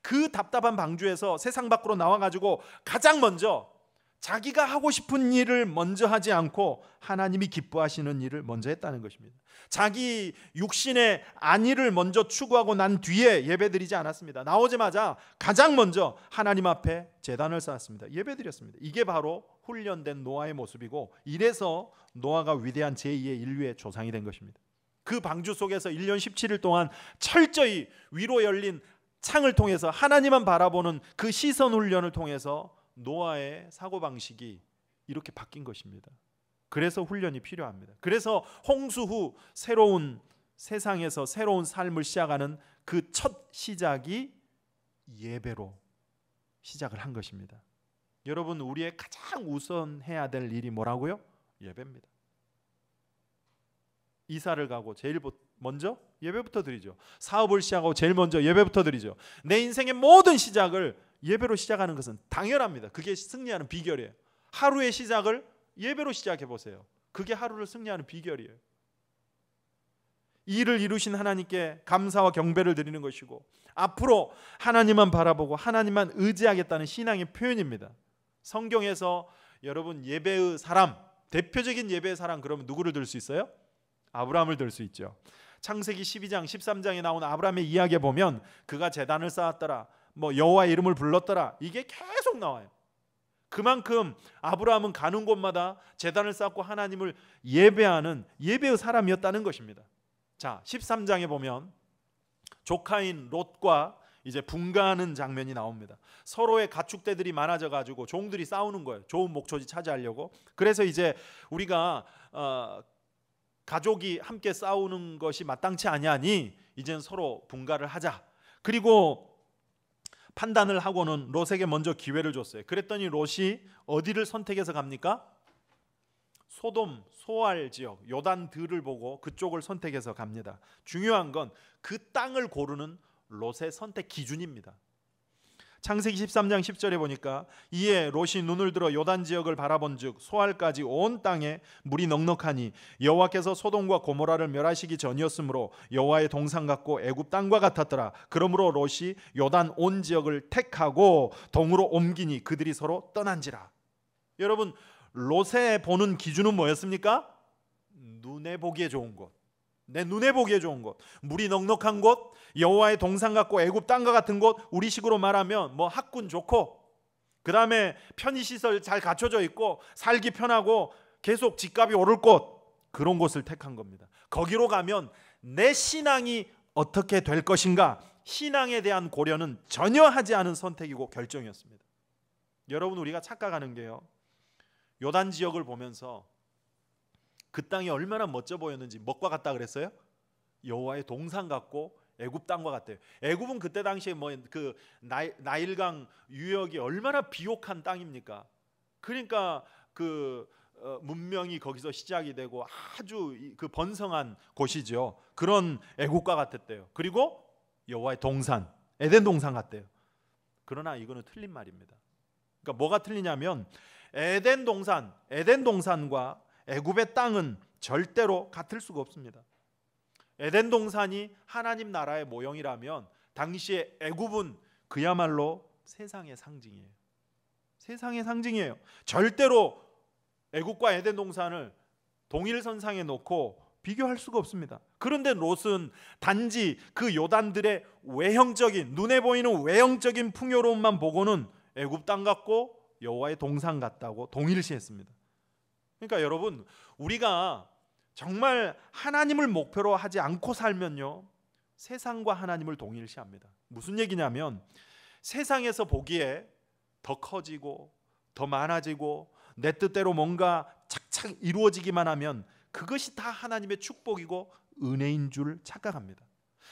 그 답답한 방주에서 세상 밖으로 나와가지고 가장 먼저 자기가 하고 싶은 일을 먼저 하지 않고 하나님이 기뻐하시는 일을 먼저 했다는 것입니다. 자기 육신의 안위를 먼저 추구하고 난 뒤에 예배드리지 않았습니다. 나오자마자 가장 먼저 하나님 앞에 제단을 쌓았습니다. 예배드렸습니다. 이게 바로 훈련된 노아의 모습이고, 이래서 노아가 위대한 제2의 인류의 조상이 된 것입니다. 그 방주 속에서 1년 17일 동안 철저히 위로 열린 창을 통해서 하나님만 바라보는 그 시선 훈련을 통해서 노아의 사고방식이 이렇게 바뀐 것입니다. 그래서 훈련이 필요합니다. 그래서 홍수 후 새로운 세상에서 새로운 삶을 시작하는 그 첫 시작이 예배로 시작을 한 것입니다. 여러분, 우리의 가장 우선해야 될 일이 뭐라고요? 예배입니다. 이사를 가고 제일 먼저 예배부터 드리죠. 사업을 시작하고 제일 먼저 예배부터 드리죠. 내 인생의 모든 시작을 예배로 시작하는 것은 당연합니다. 그게 승리하는 비결이에요. 하루의 시작을 예배로 시작해 보세요. 그게 하루를 승리하는 비결이에요. 이 일을 이루신 하나님께 감사와 경배를 드리는 것이고, 앞으로 하나님만 바라보고 하나님만 의지하겠다는 신앙의 표현입니다. 성경에서 여러분 예배의 사람, 대표적인 예배의 사람, 그러면 누구를 들 수 있어요? 아브라함을 들 수 있죠. 창세기 12장 13장에 나오는 아브라함의 이야기에 보면 그가 제단을 쌓았더라, 여호와의 이름을 불렀더라, 이게 계속 나와요. 그만큼 아브라함은 가는 곳마다 제단을 쌓고 하나님을 예배하는 예배의 사람이었다는 것입니다. 자, 13장에 보면 조카인 롯과 이제 분가하는 장면이 나옵니다. 서로의 가축대들이 많아져 가지고 종들이 싸우는 거예요. 좋은 목초지 차지하려고. 그래서 이제 우리가 가족이 함께 싸우는 것이 마땅치 아니하니 이젠 서로 분가를 하자. 그리고 판단을 하고는 롯에게 먼저 기회를 줬어요. 그랬더니 롯이 어디를 선택해서 갑니까? 소돔, 소알 지역, 요단들을 보고 그쪽을 선택해서 갑니다. 중요한 건 그 땅을 고르는 롯의 선택 기준입니다. 창세기 13장 10절에 보니까 이에 롯이 눈을 들어 요단 지역을 바라본즉 소알까지 온 땅에 물이 넉넉하니 여호와께서 소돔과 고모라를 멸하시기 전이었으므로 여호와의 동산 같고 애굽 땅과 같았더라. 그러므로 롯이 요단 온 지역을 택하고 동으로 옮기니 그들이 서로 떠난지라. 여러분, 롯의 보는 기준은 뭐였습니까? 눈에 보기에 좋은 곳, 내 눈에 보기에 좋은 곳, 물이 넉넉한 곳, 여호와의 동산 같고 애굽 땅과 같은 곳, 우리식으로 말하면 학군 좋고 그 다음에 편의시설 잘 갖춰져 있고 살기 편하고 계속 집값이 오를 곳, 그런 곳을 택한 겁니다. 거기로 가면 내 신앙이 어떻게 될 것인가, 신앙에 대한 고려는 전혀 하지 않은 선택이고 결정이었습니다. 여러분, 우리가 착각하는 게요, 요단 지역을 보면서 그 땅이 얼마나 멋져 보였는지 뭐과 같다 그랬어요? 여호와의 동산 같고 애굽 땅과 같대요. 애굽은 그때 당시에 그 나일강 유역이 얼마나 비옥한 땅입니까? 그러니까 그 문명이 거기서 시작이 되고 아주 그 번성한 곳이죠. 그런 애국과 같았대요. 그리고 여호와의 동산, 에덴 동산 같대요. 그러나 이거는 틀린 말입니다. 그러니까 뭐가 틀리냐면 에덴 동산과 애굽의 땅은 절대로 같을 수가 없습니다. 에덴 동산이 하나님 나라의 모형이라면 당시에 애굽은 그야말로 세상의 상징이에요. 세상의 상징이에요. 절대로 애굽과 에덴 동산을 동일선상에 놓고 비교할 수가 없습니다. 그런데 롯은 단지 그 요단들의 외형적인, 눈에 보이는 외형적인 풍요로움만 보고는 애굽 땅 같고 여호와의 동산 같다고 동일시했습니다. 그러니까 여러분, 우리가 정말 하나님을 목표로 하지 않고 살면요, 세상과 하나님을 동일시합니다. 무슨 얘기냐면 세상에서 보기에 더 커지고 더 많아지고 내 뜻대로 뭔가 착착 이루어지기만 하면 그것이 다 하나님의 축복이고 은혜인 줄 착각합니다.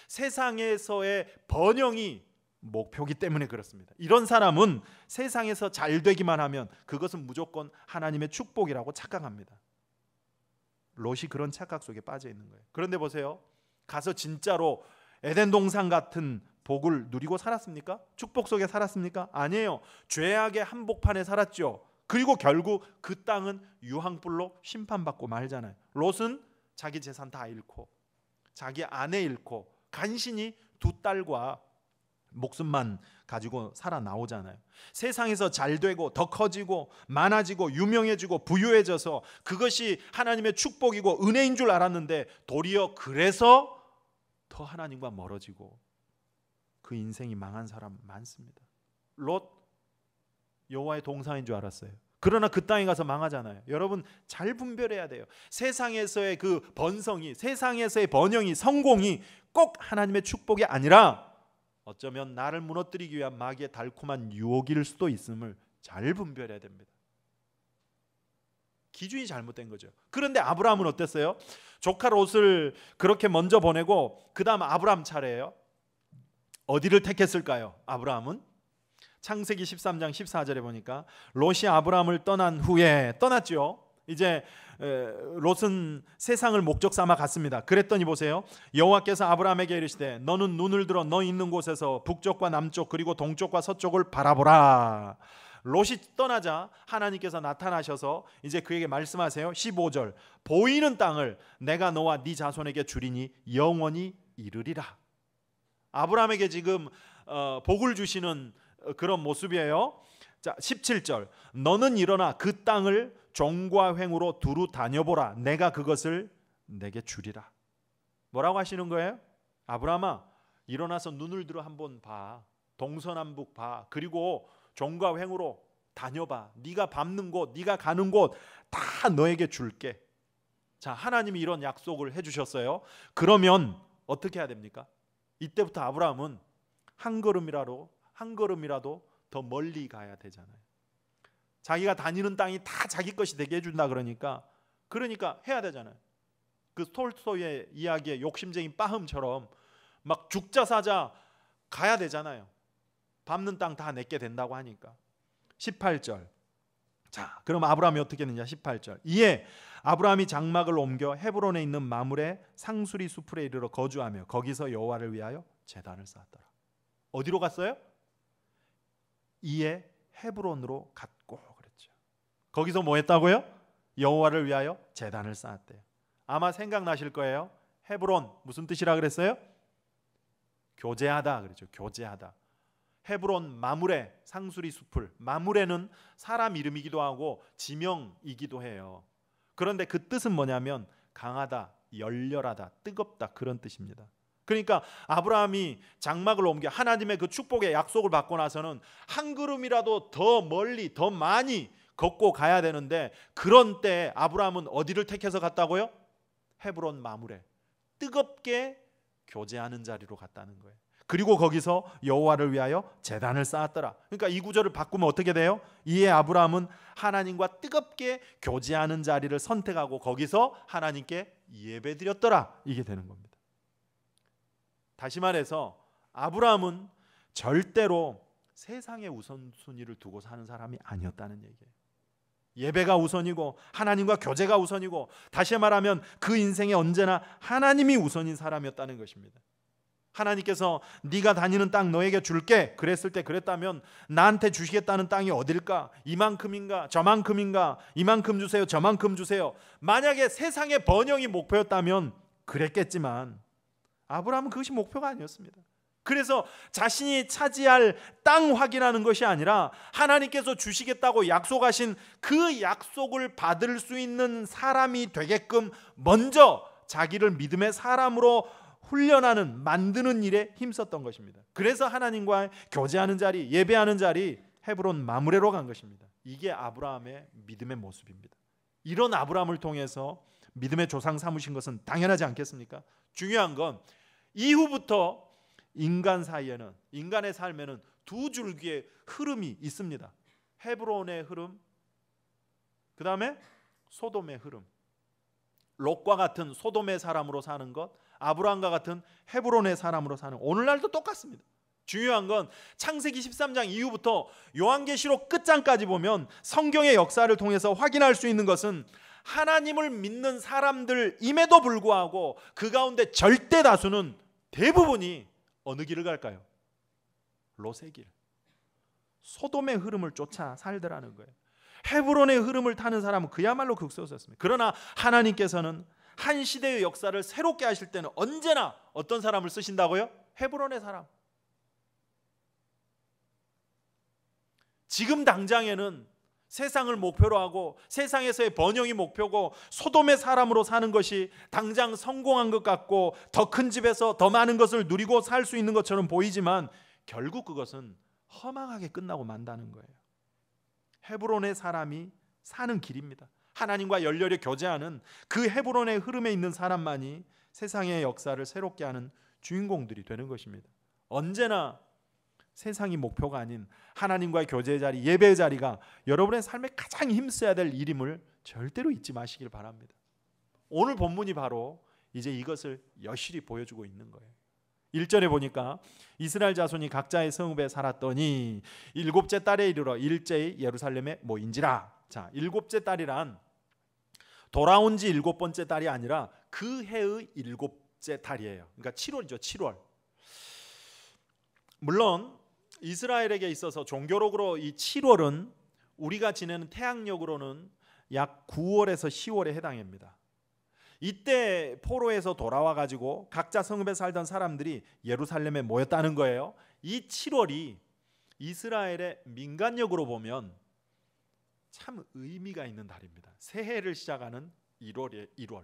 세상에서의 번영이 목표기 때문에 그렇습니다. 이런 사람은 세상에서 잘 되기만 하면 그것은 무조건 하나님의 축복이라고 착각합니다. 롯이 그런 착각 속에 빠져 있는 거예요. 그런데 보세요, 가서 진짜로 에덴 동산 같은 복을 누리고 살았습니까? 축복 속에 살았습니까? 아니에요. 죄악의 한복판에 살았죠. 그리고 결국 그 땅은 유황불로 심판받고 말잖아요. 롯은 자기 재산 다 잃고 자기 아내 잃고 간신히 두 딸과 목숨만 가지고 살아나오잖아요. 세상에서 잘 되고 더 커지고 많아지고 유명해지고 부유해져서 그것이 하나님의 축복이고 은혜인 줄 알았는데 도리어 그래서 더 하나님과 멀어지고 그 인생이 망한 사람 많습니다. 롯 여호와의 동상인 줄 알았어요. 그러나 그 땅에 가서 망하잖아요. 여러분 잘 분별해야 돼요. 세상에서의 그 번성이, 세상에서의 번영이, 성공이 꼭 하나님의 축복이 아니라 어쩌면 나를 무너뜨리기 위한 마귀의 달콤한 유혹일 수도 있음을 잘 분별해야 됩니다. 기준이 잘못된 거죠. 그런데 아브라함은 어땠어요? 조카 롯을 그렇게 먼저 보내고 그 다음 아브라함 차례예요. 어디를 택했을까요? 아브라함은 창세기 13장 14절에 보니까 롯이 아브라함을 떠난 후에 떠났죠. 이제 롯은 세상을 목적 삼아 갔습니다. 그랬더니 보세요. 여호와께서 아브라함에게 이르시되 너는 눈을 들어 너 있는 곳에서 북쪽과 남쪽 그리고 동쪽과 서쪽을 바라보라. 롯이 떠나자 하나님께서 나타나셔서 이제 그에게 말씀하세요. 15절 보이는 땅을 내가 너와 네 자손에게 주리니 영원히 이르리라. 아브라함에게 지금 복을 주시는 그런 모습이에요. 자, 17절 너는 일어나 그 땅을 종과 횡으로 두루 다녀보라. 내가 그것을 내게 주리라. 뭐라고 하시는 거예요? 아브라함아 일어나서 눈을 들어 한번 봐. 동서남북 봐. 그리고 종과 횡으로 다녀봐. 네가 밟는 곳, 네가 가는 곳 다 너에게 줄게. 자, 하나님이 이런 약속을 해주셨어요. 그러면 어떻게 해야 됩니까? 이때부터 아브라함은 한 걸음이라도 더 멀리 가야 되잖아요. 자기가 다니는 땅이 다 자기 것이 되게 해준다 그러니까 해야 되잖아요. 그 톨스토이의 이야기의 욕심쟁이 빠흠처럼 막 죽자 사자 가야 되잖아요. 밟는 땅 다 내게 된다고 하니까. 18절 자, 그럼 아브라함이 어떻게 했느냐. 18절 이에 아브라함이 장막을 옮겨 헤브론에 있는 마므레 상수리 수풀에 이르러 거주하며 거기서 여호와를 위하여 제단을 쌓았더라. 어디로 갔어요? 이에 헤브론으로 갔고 그랬죠. 거기서 뭐 했다고요? 여호와를 위하여 제단을 쌓았대요. 아마 생각나실 거예요. 헤브론 무슨 뜻이라 그랬어요? 교제하다 그랬죠. 교제하다. 헤브론 마므레 상수리 수풀. 마므레는 사람 이름이기도 하고 지명이기도 해요. 그런데 그 뜻은 뭐냐면 강하다, 열렬하다, 뜨겁다 그런 뜻입니다. 그러니까 아브라함이 장막을 옮겨 하나님의 그 축복의 약속을 받고 나서는 한 걸음이라도 더 멀리 더 많이 걷고 가야 되는데 그런 때 아브라함은 어디를 택해서 갔다고요? 헤브론 마므레 뜨겁게 교제하는 자리로 갔다는 거예요. 그리고 거기서 여호와를 위하여 제단을 쌓았더라. 그러니까 이 구절을 바꾸면 어떻게 돼요? 이에 아브라함은 하나님과 뜨겁게 교제하는 자리를 선택하고 거기서 하나님께 예배드렸더라. 이게 되는 겁니다. 다시 말해서 아브라함은 절대로 세상의 우선순위를 두고 사는 사람이 아니었다는 얘기예요. 예배가 우선이고 하나님과 교제가 우선이고 다시 말하면 그 인생에 언제나 하나님이 우선인 사람이었다는 것입니다. 하나님께서 네가 다니는 땅 너에게 줄게 그랬을 때 그랬다면 나한테 주시겠다는 땅이 어딜까? 이만큼인가? 저만큼인가? 이만큼 주세요 저만큼 주세요. 만약에 세상의 번영이 목표였다면 그랬겠지만 아브라함은 그것이 목표가 아니었습니다. 그래서 자신이 차지할 땅 확인하는 것이 아니라 하나님께서 주시겠다고 약속하신 그 약속을 받을 수 있는 사람이 되게끔 먼저 자기를 믿음의 사람으로 훈련하는 만드는 일에 힘썼던 것입니다. 그래서 하나님과 교제하는 자리, 예배하는 자리 헤브론 마므레로 간 것입니다. 이게 아브라함의 믿음의 모습입니다. 이런 아브라함을 통해서 믿음의 조상 삼으신 것은 당연하지 않겠습니까? 중요한 건 이후부터 인간 사이에는, 인간의 삶에는 두 줄기의 흐름이 있습니다. 헤브론의 흐름, 그 다음에 소돔의 흐름. 롯과 같은 소돔의 사람으로 사는 것, 아브라함과 같은 헤브론의 사람으로 사는, 오늘날도 똑같습니다. 중요한 건 창세기 13장 이후부터 요한계시록 끝장까지 보면 성경의 역사를 통해서 확인할 수 있는 것은 하나님을 믿는 사람들임에도 불구하고 그 가운데 절대 다수는, 대부분이 어느 길을 갈까요? 롯의 길, 소돔의 흐름을 쫓아 살더라는 거예요. 헤브론의 흐름을 타는 사람은 그야말로 극소수였습니다. 그러나 하나님께서는 한 시대의 역사를 새롭게 하실 때는 언제나 어떤 사람을 쓰신다고요? 헤브론의 사람. 지금 당장에는 세상을 목표로 하고 세상에서의 번영이 목표고 소돔의 사람으로 사는 것이 당장 성공한 것 같고 더 큰 집에서 더 많은 것을 누리고 살 수 있는 것처럼 보이지만 결국 그것은 허망하게 끝나고 만다는 거예요. 헤브론의 사람이 사는 길입니다. 하나님과 열렬히 교제하는 그 헤브론의 흐름에 있는 사람만이 세상의 역사를 새롭게 하는 주인공들이 되는 것입니다. 언제나 세상이 목표가 아닌 하나님과의 교제의 자리, 예배의 자리가 여러분의 삶에 가장 힘써야 될 일임을 절대로 잊지 마시길 바랍니다. 오늘 본문이 바로 이제 이것을 여실히 보여주고 있는 거예요. 1절에 보니까 이스라엘 자손이 각자의 성읍에 살았더니 일곱째 달에 이르러 일제히 예루살렘에 모인지라. 자, 일곱째 달이란 돌아온 지 7번째 달이 아니라 그 해의 7째 달이에요. 그러니까 7월이죠. 7월. 물론 이스라엘에게 있어서 종교록으로 이 7월은 우리가 지내는 태양력으로는 약 9월에서 10월에 해당합니다. 이때 포로에서 돌아와 가지고 각자 성읍에 살던 사람들이 예루살렘에 모였다는 거예요. 이 7월이 이스라엘의 민간력으로 보면 참 의미가 있는 달입니다. 새해를 시작하는 1월에 1월.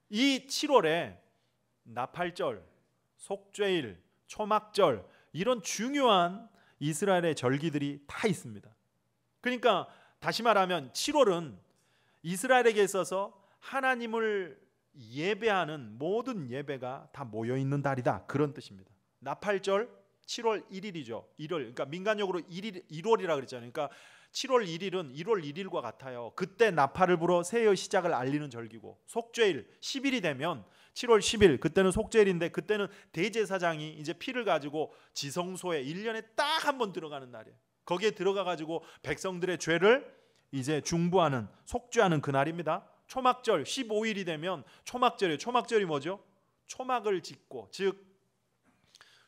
이 7월에 나팔절, 속죄일, 초막절 이런 중요한 이스라엘의 절기들이 다 있습니다. 그러니까 다시 말하면 7월은 이스라엘에게 있어서 하나님을 예배하는 모든 예배가 다 모여 있는 달이다. 그런 뜻입니다. 나팔절 7월 1일이죠. 1월. 그러니까 민간적으로 1월이라 그랬잖아요. 그러니까 7월 1일은 1월 1일과 같아요. 그때 나팔을 불어 새해의 시작을 알리는 절기고, 속죄일 10일이 되면 7월 10일 그때는 속죄일인데 그때는 대제사장이 이제 피를 가지고 지성소에 1년에 딱 한 번 들어가는 날이에요. 거기에 들어가 가지고 백성들의 죄를 이제 중보하는, 속죄하는 그날입니다. 초막절 15일이 되면 초막절이에요. 초막절이 뭐죠? 초막을 짓고, 즉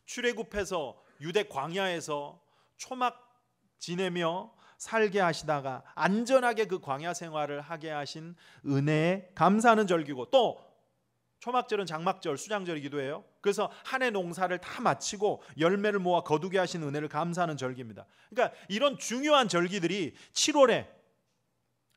출애굽해서 유대 광야에서 초막 지내며 살게 하시다가 안전하게 그 광야 생활을 하게 하신 은혜에 감사하는 절기고, 또 초막절은 장막절, 수장절이기도 해요. 그래서 한 해 농사를 다 마치고 열매를 모아 거두게 하신 은혜를 감사하는 절기입니다. 그러니까 이런 중요한 절기들이 7월에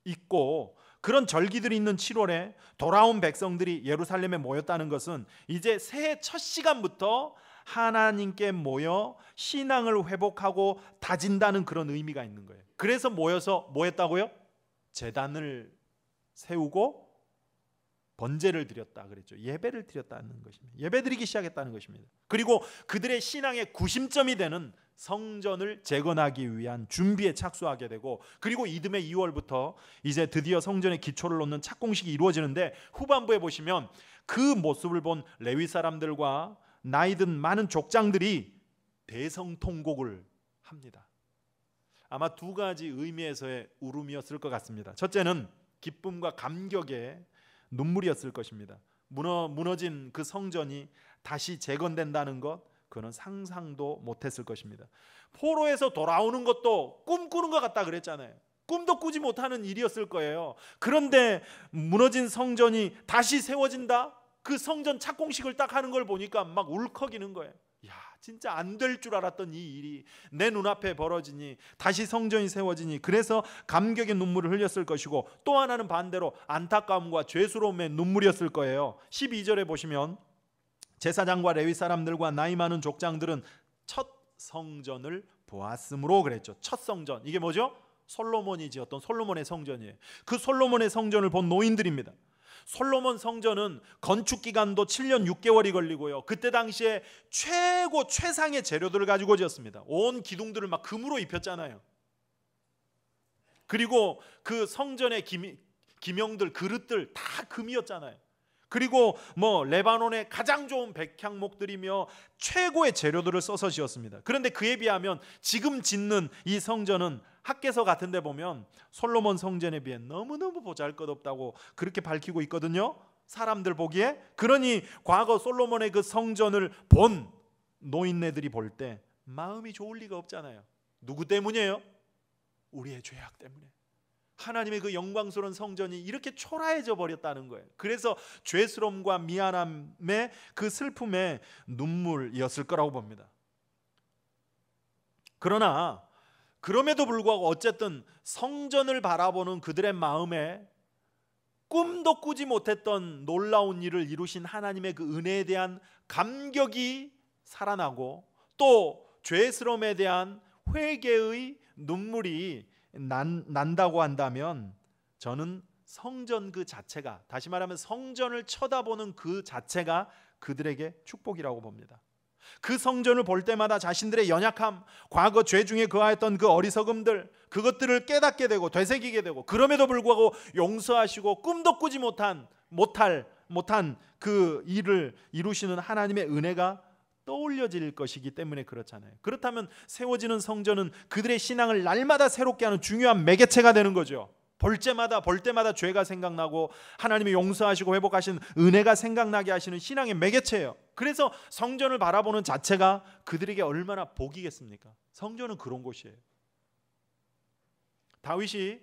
있고, 그런 절기들이 있는 7월에 돌아온 백성들이 예루살렘에 모였다는 것은 이제 새해 첫 시간부터 하나님께 모여 신앙을 회복하고 다진다는 그런 의미가 있는 거예요. 그래서 모여서 뭐 했다고요? 제단을 세우고 번제를 드렸다 그랬죠. 예배를 드렸다는 것입니다. 예배드리기 시작했다는 것입니다. 그리고 그들의 신앙의 구심점이 되는 성전을 재건하기 위한 준비에 착수하게 되고, 그리고 이듬해 2월부터 이제 드디어 성전의 기초를 놓는 착공식이 이루어지는데, 후반부에 보시면 그 모습을 본 레위 사람들과 나이든 많은 족장들이 대성통곡을 합니다. 아마 두 가지 의미에서의 울음이었을 것 같습니다. 첫째는 기쁨과 감격의 눈물이었을 것입니다. 무너진 그 성전이 다시 재건된다는 것, 그는 상상도 못했을 것입니다. 포로에서 돌아오는 것도 꿈꾸는 것 같다 그랬잖아요. 꿈도 꾸지 못하는 일이었을 거예요. 그런데 무너진 성전이 다시 세워진다? 그 성전 착공식을 딱 하는 걸 보니까 막 울컥이는 거예요. 야, 진짜 안 될 줄 알았던 이 일이 내 눈앞에 벌어지니, 다시 성전이 세워지니, 그래서 감격의 눈물을 흘렸을 것이고, 또 하나는 반대로 안타까움과 죄스러움의 눈물이었을 거예요. 12절에 보시면 제사장과 레위 사람들과 나이 많은 족장들은 첫 성전을 보았으므로 그랬죠. 첫 성전, 이게 뭐죠? 솔로몬이 지었던 솔로몬의 성전이에요. 그 솔로몬의 성전을 본 노인들입니다. 솔로몬 성전은 건축 기간도 7년 6개월이 걸리고요. 그때 당시에 최상의 재료들을 가지고 지었습니다. 온 기둥들을 막 금으로 입혔잖아요. 그리고 그 성전의 기명들, 그릇들 다 금이었잖아요. 그리고 레바논의 가장 좋은 백향목들이며 최고의 재료들을 써서 지었습니다. 그런데 그에 비하면 지금 짓는 이 성전은 학개서 같은 데 보면 솔로몬 성전에 비해 너무너무 보잘것없다고 그렇게 밝히고 있거든요. 사람들 보기에. 그러니 과거 솔로몬의 그 성전을 본 노인네들이 볼 때 마음이 좋을 리가 없잖아요. 누구 때문이에요? 우리의 죄악 때문에. 하나님의 그 영광스러운 성전이 이렇게 초라해져 버렸다는 거예요. 그래서 죄스러움과 미안함의 그 슬픔의 눈물이었을 거라고 봅니다. 그러나 그럼에도 불구하고 어쨌든 성전을 바라보는 그들의 마음에 꿈도 꾸지 못했던 놀라운 일을 이루신 하나님의 그 은혜에 대한 감격이 살아나고 또 죄스러움에 대한 회개의 눈물이 난다고 한다면 저는 성전 그 자체가, 다시 말하면 성전을 쳐다보는 그 자체가 그들에게 축복이라고 봅니다. 그 성전을 볼 때마다 자신들의 연약함, 과거 죄 중에 그하였던 그 어리석음들, 그것들을 깨닫게 되고 되새기게 되고, 그럼에도 불구하고 용서하시고 꿈도 꾸지 못한 그 일을 이루시는 하나님의 은혜가 떠올려질 것이기 때문에 그렇잖아요. 그렇다면 세워지는 성전은 그들의 신앙을 날마다 새롭게 하는 중요한 매개체가 되는 거죠. 볼 때마다 죄가 생각나고 하나님이 용서하시고 회복하신 은혜가 생각나게 하시는 신앙의 매개체예요. 그래서 성전을 바라보는 자체가 그들에게 얼마나 복이겠습니까? 성전은 그런 곳이에요. 다윗이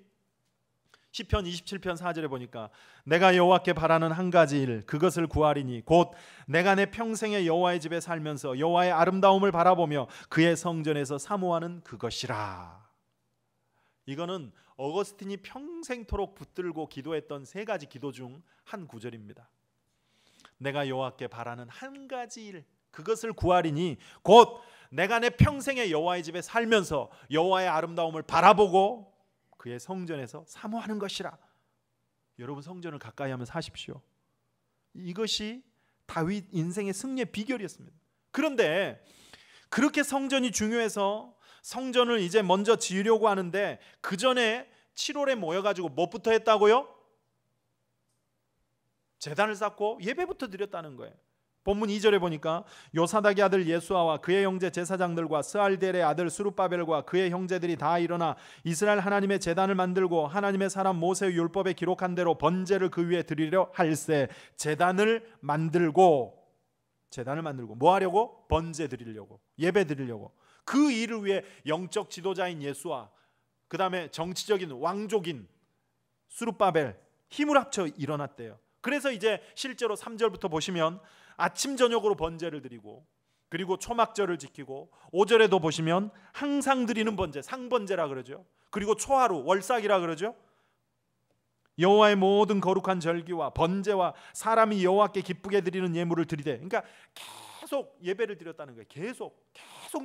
시편 27편 4절에 보니까 내가 여호와께 바라는 한 가지 일 그것을 구하리니 곧 내가 내 평생에 여호와의 집에 살면서 여호와의 아름다움을 바라보며 그의 성전에서 사모하는 그것이라. 이거는 어거스틴이 평생토록 붙들고 기도했던 세 가지 기도 중 한 구절입니다. 내가 여호와께 바라는 한 가지 일 그것을 구하리니 곧 내가 내 평생에 여호와의 집에 살면서 여호와의 아름다움을 바라보고 그의 성전에서 사모하는 것이라. 여러분 성전을 가까이 하면 사십시오. 이것이 다윗 인생의 승리의 비결이었습니다. 그런데 그렇게 성전이 중요해서 성전을 이제 먼저 지으려고 하는데 그 전에 7월에 모여가지고 무엇부터 했다고요? 제단을 쌓고 예배부터 드렸다는 거예요. 본문 2절에 보니까 요사닥의 아들 예수아와 그의 형제 제사장들과 스알델의 아들 스룹바벨과 그의 형제들이 다 일어나 이스라엘 하나님의 제단을 만들고 하나님의 사람 모세의 율법에 기록한 대로 번제를 그 위에 드리려 할세. 제단을 만들고 뭐 하려고? 번제 드리려고, 예배 드리려고. 그 일을 위해 영적 지도자인 예수와 그 다음에 정치적인 왕족인 스룹바벨 힘을 합쳐 일어났대요. 그래서 이제 실제로 3절부터 보시면 아침 저녁으로 번제를 드리고 그리고 초막절을 지키고 5절에도 보시면 항상 드리는 번제, 상번제라 그러죠. 그리고 초하루, 월삭이라 그러죠. 여호와의 모든 거룩한 절기와 번제와 사람이 여호와께 기쁘게 드리는 예물을 드리되, 그러니까 계속 예배를 드렸다는 거예요. 계속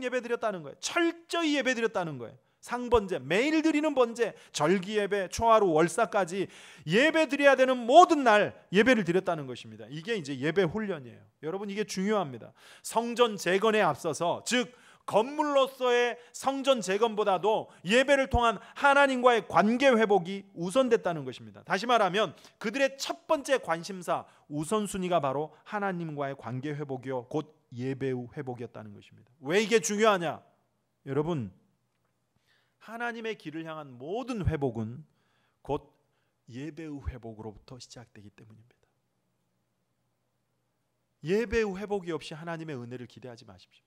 예배 드렸다는 거예요. 철저히 예배 드렸다는 거예요. 상번제, 매일 드리는 번제, 절기 예배, 초하루, 월사까지 예배 드려야 되는 모든 날 예배를 드렸다는 것입니다. 이게 이제 예배 훈련이에요. 여러분 이게 중요합니다. 성전 재건에 앞서서, 즉 건물로서의 성전 재건보다도 예배를 통한 하나님과의 관계 회복이 우선됐다는 것입니다. 다시 말하면 그들의 첫 번째 관심사, 우선순위가 바로 하나님과의 관계 회복이요 곧 예배의 회복이었다는 것입니다. 왜 이게 중요하냐? 여러분 하나님의 길을 향한 모든 회복은 곧 예배의 회복으로부터 시작되기 때문입니다. 예배의 회복이 없이 하나님의 은혜를 기대하지 마십시오.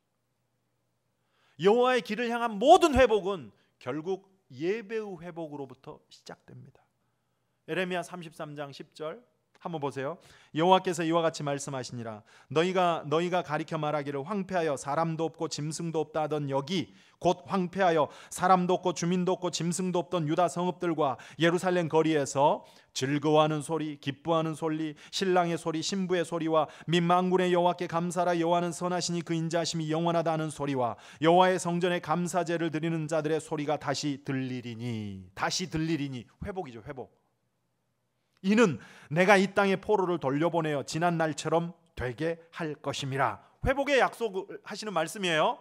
여호와의 길을 향한 모든 회복은 결국 예배의 회복으로부터 시작됩니다. 예레미야 33장 10절 한번 보세요. 여호와께서 이와 같이 말씀하시니라. 너희가 가리켜 말하기를 황폐하여 사람도 없고 짐승도 없다 하던 여기 곧 황폐하여 사람도 없고 주민도 없고 짐승도 없던 유다 성읍들과 예루살렘 거리에서 즐거워하는 소리, 기뻐하는 소리, 신랑의 소리, 신부의 소리와 민만군의 여호와께 감사라 여호와는 선하시니 그 인자하심이 영원하다 하는 소리와 여호와의 성전에 감사제를 드리는 자들의 소리가 다시 들리리니. 회복이죠, 회복. 이는 내가 이 땅에 포로를 돌려보내어 지난 날처럼 되게 할 것임이라. 회복의 약속을 하시는 말씀이에요.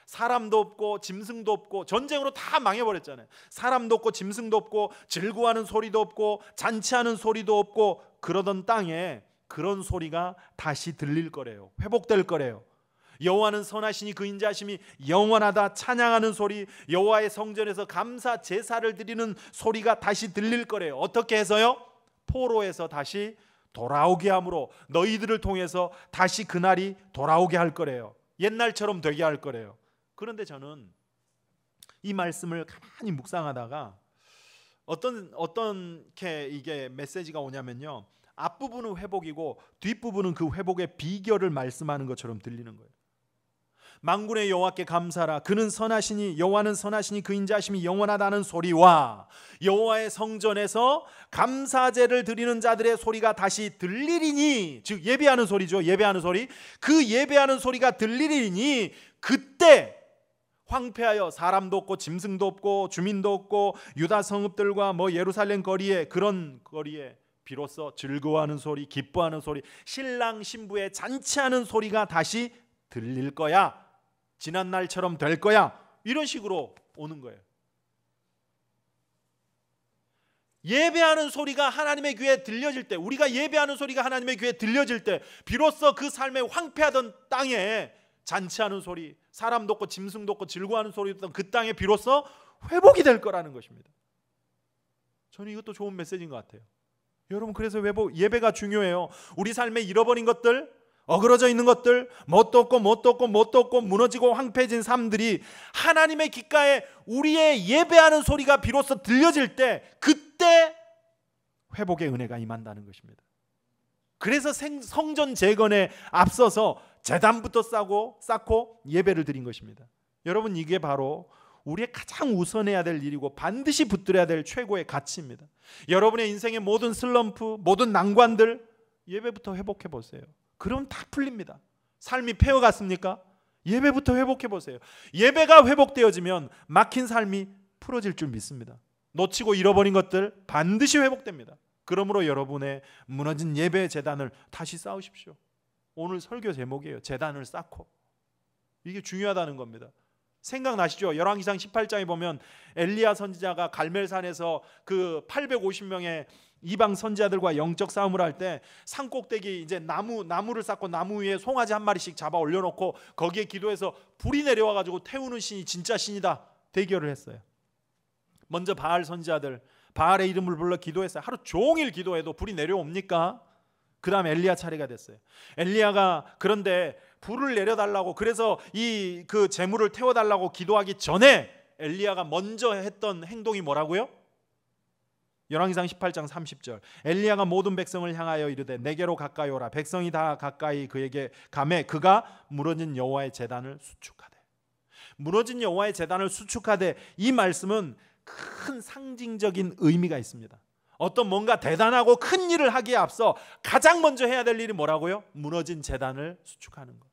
사람도 없고 짐승도 없고, 전쟁으로 다 망해버렸잖아요. 사람도 없고 짐승도 없고 즐거워하는 소리도 없고 잔치하는 소리도 없고 그러던 땅에 그런 소리가 다시 들릴 거래요. 회복될 거래요. 여호와는 선하시니 그 인자하심이 영원하다 찬양하는 소리, 여호와의 성전에서 감사 제사를 드리는 소리가 다시 들릴 거래요. 어떻게 해서요? 포로에서 다시 돌아오게 함으로 너희들을 통해서 다시 그날이 돌아오게 할 거래요. 옛날처럼 되게 할 거래요. 그런데 저는 이 말씀을 가만히 묵상하다가 어떻게 이게 메시지가 오냐면요, 앞부분은 회복이고 뒷부분은 그 회복의 비결을 말씀하는 것처럼 들리는 거예요. 만군의 여호와께 감사하라. 그는 선하시니 여호와는 선하시니 그 인자하심이 영원하다는 소리와 여호와의 성전에서 감사제를 드리는 자들의 소리가 다시 들리리니, 즉 예배하는 소리죠. 예배하는 소리. 그 예배하는 소리가 들리리니 그때 황폐하여 사람도 없고 짐승도 없고 주민도 없고 유다 성읍들과 뭐 예루살렘 거리에, 그런 거리에 비로소 즐거워하는 소리, 기뻐하는 소리, 신랑 신부의 잔치하는 소리가 다시 들릴 거야. 지난 날처럼 될 거야. 이런 식으로 오는 거예요. 예배하는 소리가 하나님의 귀에 들려질 때, 우리가 예배하는 소리가 하나님의 귀에 들려질 때 비로소 그 삶의 황폐하던 땅에 잔치하는 소리, 사람도 없고 짐승도 없고 즐거워하는 소리였던 그 땅에 비로소 회복이 될 거라는 것입니다. 저는 이것도 좋은 메시지인 것 같아요. 여러분, 그래서 예배가 중요해요. 우리 삶에 잃어버린 것들, 어그러져 있는 것들, 뭣도 없고 무너지고 황폐해진 삶들이 하나님의 귓가에 우리의 예배하는 소리가 비로소 들려질 때, 그때 회복의 은혜가 임한다는 것입니다. 그래서 성전 재건에 앞서서 제단부터 쌓고 예배를 드린 것입니다. 여러분, 이게 바로 우리의 가장 우선해야 될 일이고 반드시 붙들어야 될 최고의 가치입니다. 여러분의 인생의 모든 슬럼프, 모든 난관들 예배부터 회복해 보세요. 그럼 다 풀립니다. 삶이 폐어갔습니까? 예배부터 회복해 보세요. 예배가 회복되어지면 막힌 삶이 풀어질 줄 믿습니다. 놓치고 잃어버린 것들 반드시 회복됩니다. 그러므로 여러분의 무너진 예배 제단을 다시 쌓으십시오. 오늘 설교 제목이에요. 제단을 쌓고. 이게 중요하다는 겁니다. 생각나시죠? 열왕기상 18장에 보면 엘리야 선지자가 갈멜산에서 그 850명의 이방 선지자들과 영적 싸움을 할 때 산꼭대기 이제 나무를 쌓고 나무 위에 송아지 한 마리씩 잡아 올려놓고 거기에 기도해서 불이 내려와가지고 태우는 신이 진짜 신이다 대결을 했어요. 먼저 바알 선지자들 바알의 이름을 불러 기도했어요. 하루 종일 기도해도 불이 내려옵니까? 그 다음 엘리야 차례가 됐어요. 엘리야가 그런데 불을 내려달라고, 그래서 그 재물을 태워달라고 기도하기 전에 엘리야가 먼저 했던 행동이 뭐라고요? 열왕기상 18장 30절. 엘리야가 모든 백성을 향하여 이르되 내게로 가까이 오라. 백성이 다 가까이 그에게 가매 그가 무너진 여호와의 제단을 수축하되. 무너진 여호와의 제단을 수축하되, 이 말씀은 큰 상징적인 의미가 있습니다. 어떤 뭔가 대단하고 큰 일을 하기에 앞서 가장 먼저 해야 될 일이 뭐라고요? 무너진 제단을 수축하는 것.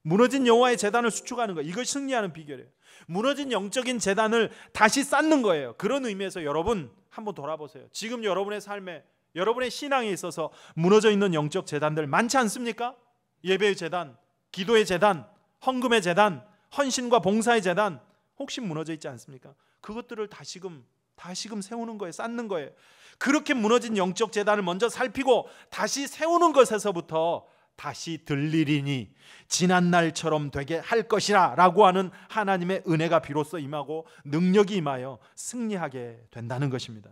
무너진 여호와의 제단을 수축하는 것, 이것이 승리하는 비결이에요. 무너진 영적인 제단을 다시 쌓는 거예요. 그런 의미에서 여러분 한번 돌아보세요. 지금 여러분의 삶에, 여러분의 신앙에 있어서 무너져 있는 영적 제단들 많지 않습니까? 예배의 제단, 기도의 제단, 헌금의 제단, 헌신과 봉사의 제단 혹시 무너져 있지 않습니까? 그것들을 다시금 세우는 거예요. 쌓는 거예요. 그렇게 무너진 영적 제단을 먼저 살피고 다시 세우는 것에서부터 다시 들리리니 지난 날처럼 되게 할 것이라 라고 하는 하나님의 은혜가 비로소 임하고 능력이 임하여 승리하게 된다는 것입니다.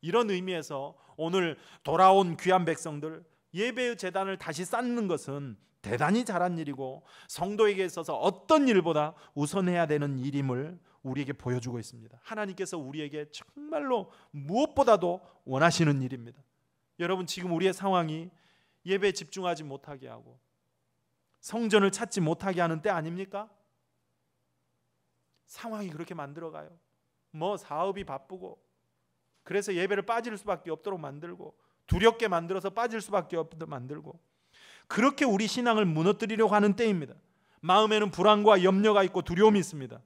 이런 의미에서 오늘 돌아온 귀한 백성들, 예배의 제단을 다시 쌓는 것은 대단히 잘한 일이고 성도에게 있어서 어떤 일보다 우선해야 되는 일임을 우리에게 보여주고 있습니다. 하나님께서 우리에게 정말로 무엇보다도 원하시는 일입니다. 여러분, 지금 우리의 상황이 예배에 집중하지 못하게 하고 성전을 찾지 못하게 하는 때 아닙니까? 상황이 그렇게 만들어가요. 뭐 사업이 바쁘고 그래서 예배를 빠질 수밖에 없도록 만들고 두렵게 만들어서 빠질 수밖에 없도록 만들고, 그렇게 우리 신앙을 무너뜨리려고 하는 때입니다. 마음에는 불안과 염려가 있고 두려움이 있습니다.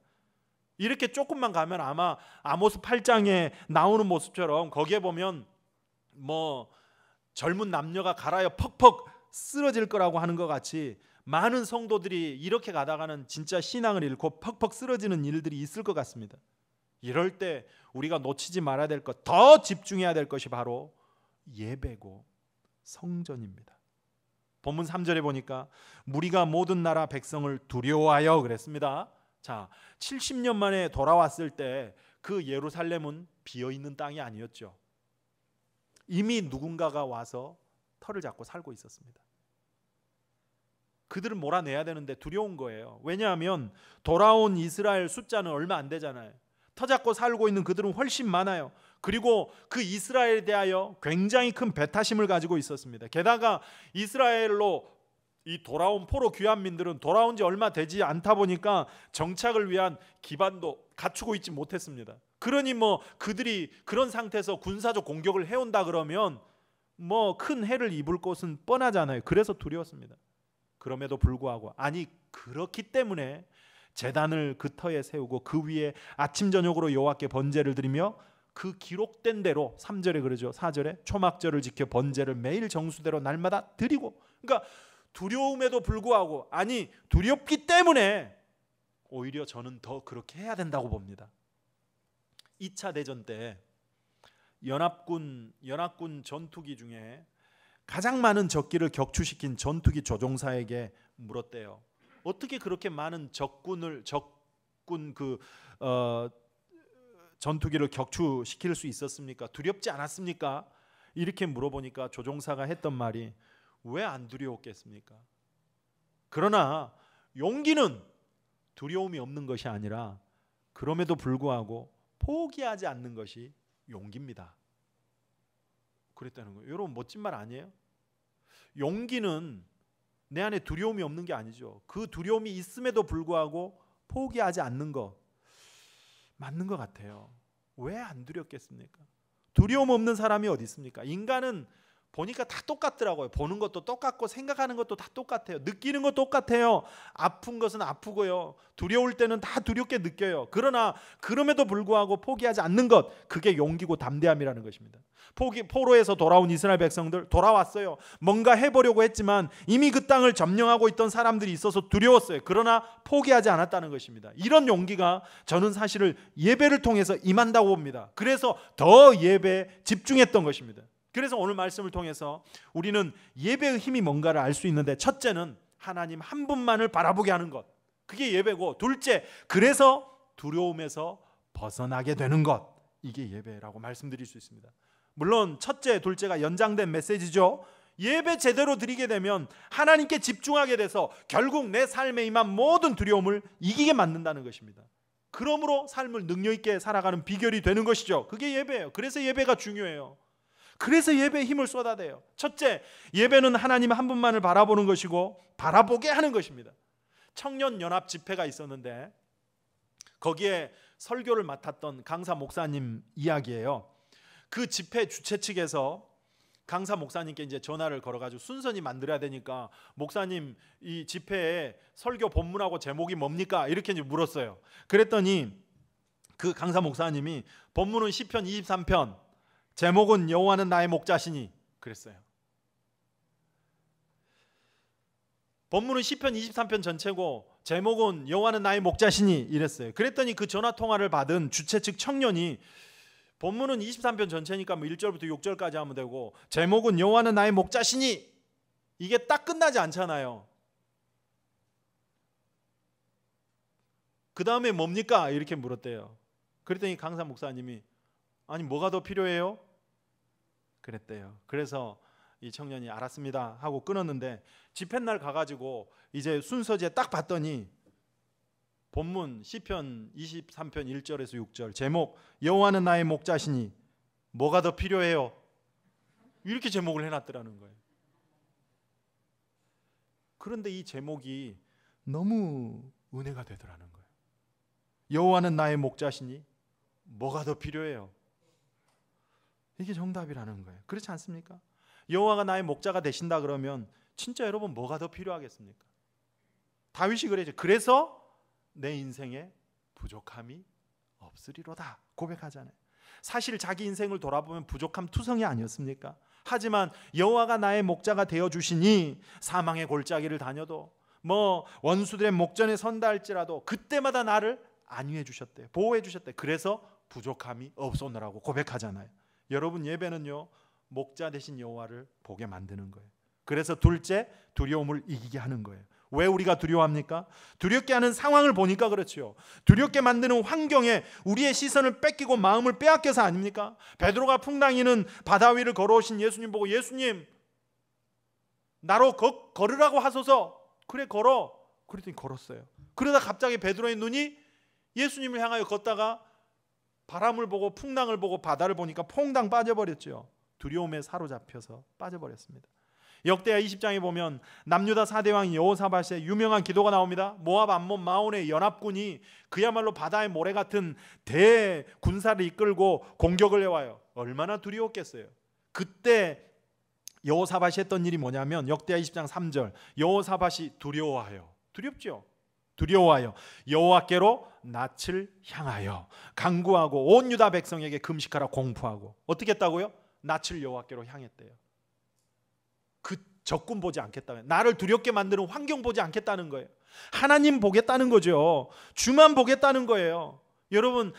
이렇게 조금만 가면 아마 아모스 8장에 나오는 모습처럼 거기에 보면 뭐 젊은 남녀가 갈아여 퍽퍽 쓰러질 거라고 하는 것 같이 많은 성도들이 이렇게 가다가는 진짜 신앙을 잃고 퍽퍽 쓰러지는 일들이 있을 것 같습니다. 이럴 때 우리가 놓치지 말아야 될 것, 더 집중해야 될 것이 바로 예배고 성전입니다. 본문 3절에 보니까 무리가 모든 나라 백성을 두려워하여 그랬습니다. 자, 70년 만에 돌아왔을 때 그 예루살렘은 비어있는 땅이 아니었죠. 이미 누군가가 와서 터를 잡고 살고 있었습니다. 그들을 몰아내야 되는데 두려운 거예요. 왜냐하면 돌아온 이스라엘 숫자는 얼마 안 되잖아요. 터 잡고 살고 있는 그들은 훨씬 많아요. 그리고 그 이스라엘에 대하여 굉장히 큰 배타심을 가지고 있었습니다. 게다가 이스라엘로 이 돌아온 포로 귀환민들은 돌아온 지 얼마 되지 않다 보니까 정착을 위한 기반도 갖추고 있지 못했습니다. 그러니 뭐 그들이 그런 상태에서 군사적 공격을 해온다 그러면 뭐 큰 해를 입을 것은 뻔하잖아요. 그래서 두려웠습니다. 그럼에도 불구하고 아니 그렇기 때문에 제단을 그 터에 세우고 그 위에 아침 저녁으로 여호와께 번제를 드리며 그 기록된 대로 3절에 그러죠. 4절에 초막절을 지켜 번제를 매일 정수대로 날마다 드리고, 그러니까 두려움에도 불구하고 아니 두렵기 때문에 오히려 저는 더 그렇게 해야 된다고 봅니다. 2차 대전 때 연합군 전투기 중에 가장 많은 적기를 격추시킨 전투기 조종사에게 물었대요. 어떻게 그렇게 많은 적군 전투기를 격추시킬 수 있었습니까? 두렵지 않았습니까? 이렇게 물어보니까 조종사가 했던 말이 왜 안 두려웠겠습니까? 그러나 용기는 두려움이 없는 것이 아니라 그럼에도 불구하고 포기하지 않는 것이 용기입니다. 그랬다는 거예요. 여러분 멋진 말 아니에요? 용기는 내 안에 두려움이 없는 게 아니죠. 그 두려움이 있음에도 불구하고 포기하지 않는 거 맞는 것 같아요. 왜 안 두렵겠습니까? 두려움 없는 사람이 어디 있습니까? 인간은 보니까 다 똑같더라고요. 보는 것도 똑같고 생각하는 것도 다 똑같아요. 느끼는 것도 똑같아요. 아픈 것은 아프고요. 두려울 때는 다 두렵게 느껴요. 그러나 그럼에도 불구하고 포기하지 않는 것, 그게 용기고 담대함이라는 것입니다. 포로에서 돌아온 이스라엘 백성들 돌아왔어요. 뭔가 해보려고 했지만 이미 그 땅을 점령하고 있던 사람들이 있어서 두려웠어요. 그러나 포기하지 않았다는 것입니다. 이런 용기가 저는 사실을 예배를 통해서 임한다고 봅니다. 그래서 더 예배에 집중했던 것입니다. 그래서 오늘 말씀을 통해서 우리는 예배의 힘이 뭔가를 알 수 있는데, 첫째는 하나님 한 분만을 바라보게 하는 것, 그게 예배고, 둘째 그래서 두려움에서 벗어나게 되는 것, 이게 예배라고 말씀드릴 수 있습니다. 물론 첫째, 둘째가 연장된 메시지죠. 예배 제대로 드리게 되면 하나님께 집중하게 돼서 결국 내 삶에 임한 모든 두려움을 이기게 만든다는 것입니다. 그러므로 삶을 능력 있게 살아가는 비결이 되는 것이죠. 그게 예배예요. 그래서 예배가 중요해요. 그래서 예배에 힘을 쏟아대요. 첫째, 예배는 하나님 한 분만을 바라보는 것이고 바라보게 하는 것입니다. 청년연합 집회가 있었는데 거기에 설교를 맡았던 강사 목사님 이야기예요. 그 집회 주최 측에서 강사 목사님께 이제 전화를 걸어가지고 순서니 만들어야 되니까 목사님 이 집회에 설교 본문하고 제목이 뭡니까? 이렇게 이제 물었어요. 그랬더니 그 강사 목사님이 본문은 시편 23편, 제목은 여호와는 나의 목자시니 그랬어요. 본문은 시편 23편 전체고 제목은 여호와는 나의 목자시니 이랬어요. 그랬더니 그 전화 통화를 받은 주최 측 청년이 본문은 23편 전체니까 뭐 1절부터 6절까지 하면 되고 제목은 여호와는 나의 목자시니 이게 딱 끝나지 않잖아요. 그 다음에 뭡니까? 이렇게 물었대요. 그랬더니 강사 목사님이 아니 뭐가 더 필요해요? 그랬대요. 그래서 이 청년이 알았습니다 하고 끊었는데 집회날 가가지고 이제 순서지에 딱 봤더니 본문 시편 23편 1절에서 6절 제목 여호와는 나의 목자시니 뭐가 더 필요해요? 이렇게 제목을 해놨더라는 거예요. 그런데 이 제목이 너무 은혜가 되더라는 거예요. 여호와는 나의 목자시니 뭐가 더 필요해요? 이게 정답이라는 거예요. 그렇지 않습니까? 여호와가 나의 목자가 되신다 그러면 진짜 여러분 뭐가 더 필요하겠습니까? 다윗이 그랬죠. 그래서 내 인생에 부족함이 없으리로다 고백하잖아요. 사실 자기 인생을 돌아보면 부족함 투성이 아니었습니까? 하지만 여호와가 나의 목자가 되어 주시니 사망의 골짜기를 다녀도 뭐 원수들의 목전에 선다 할지라도 그때마다 나를 안위해 주셨대요. 보호해 주셨대요. 그래서 부족함이 없었노라고 고백하잖아요. 여러분 예배는요 목자 되신 여호와를 보게 만드는 거예요. 그래서 둘째 두려움을 이기게 하는 거예요. 왜 우리가 두려워합니까? 두렵게 하는 상황을 보니까 그렇죠. 두렵게 만드는 환경에 우리의 시선을 뺏기고 마음을 빼앗겨서 아닙니까? 베드로가 풍랑이는 바다 위를 걸어오신 예수님 보고 예수님 나로 걸으라고 하소서. 그래 걸어. 그랬더니 걸었어요. 그러다 갑자기 베드로의 눈이 예수님을 향하여 걷다가 바람을 보고 풍랑을 보고 바다를 보니까 퐁당 빠져버렸죠. 두려움에 사로잡혀서 빠져버렸습니다. 역대하 20장에 보면 남유다 4대 왕 여호사밧의 유명한 기도가 나옵니다. 모압, 암몬, 마온의 연합군이 그야말로 바다의 모래 같은 대군사를 이끌고 공격을 해와요. 얼마나 두려웠겠어요. 그때 여호사밧이 했던 일이 뭐냐면 역대하 20장 3절, 여호사밧이 두려워하여, 두렵죠? 두려워하여 여호와께로 낯을 향하여 간구하고 온 유다 백성에게 금식하라 공포하고, 어떻게 했다고요? 낯을 여호와께로 향했대요. 그 적군 보지 않겠다는, 나를 두렵게 만드는 환경 보지 않겠다는 거예요. 하나님 보겠다는 거죠. 주만 보겠다는 거예요. 여러분,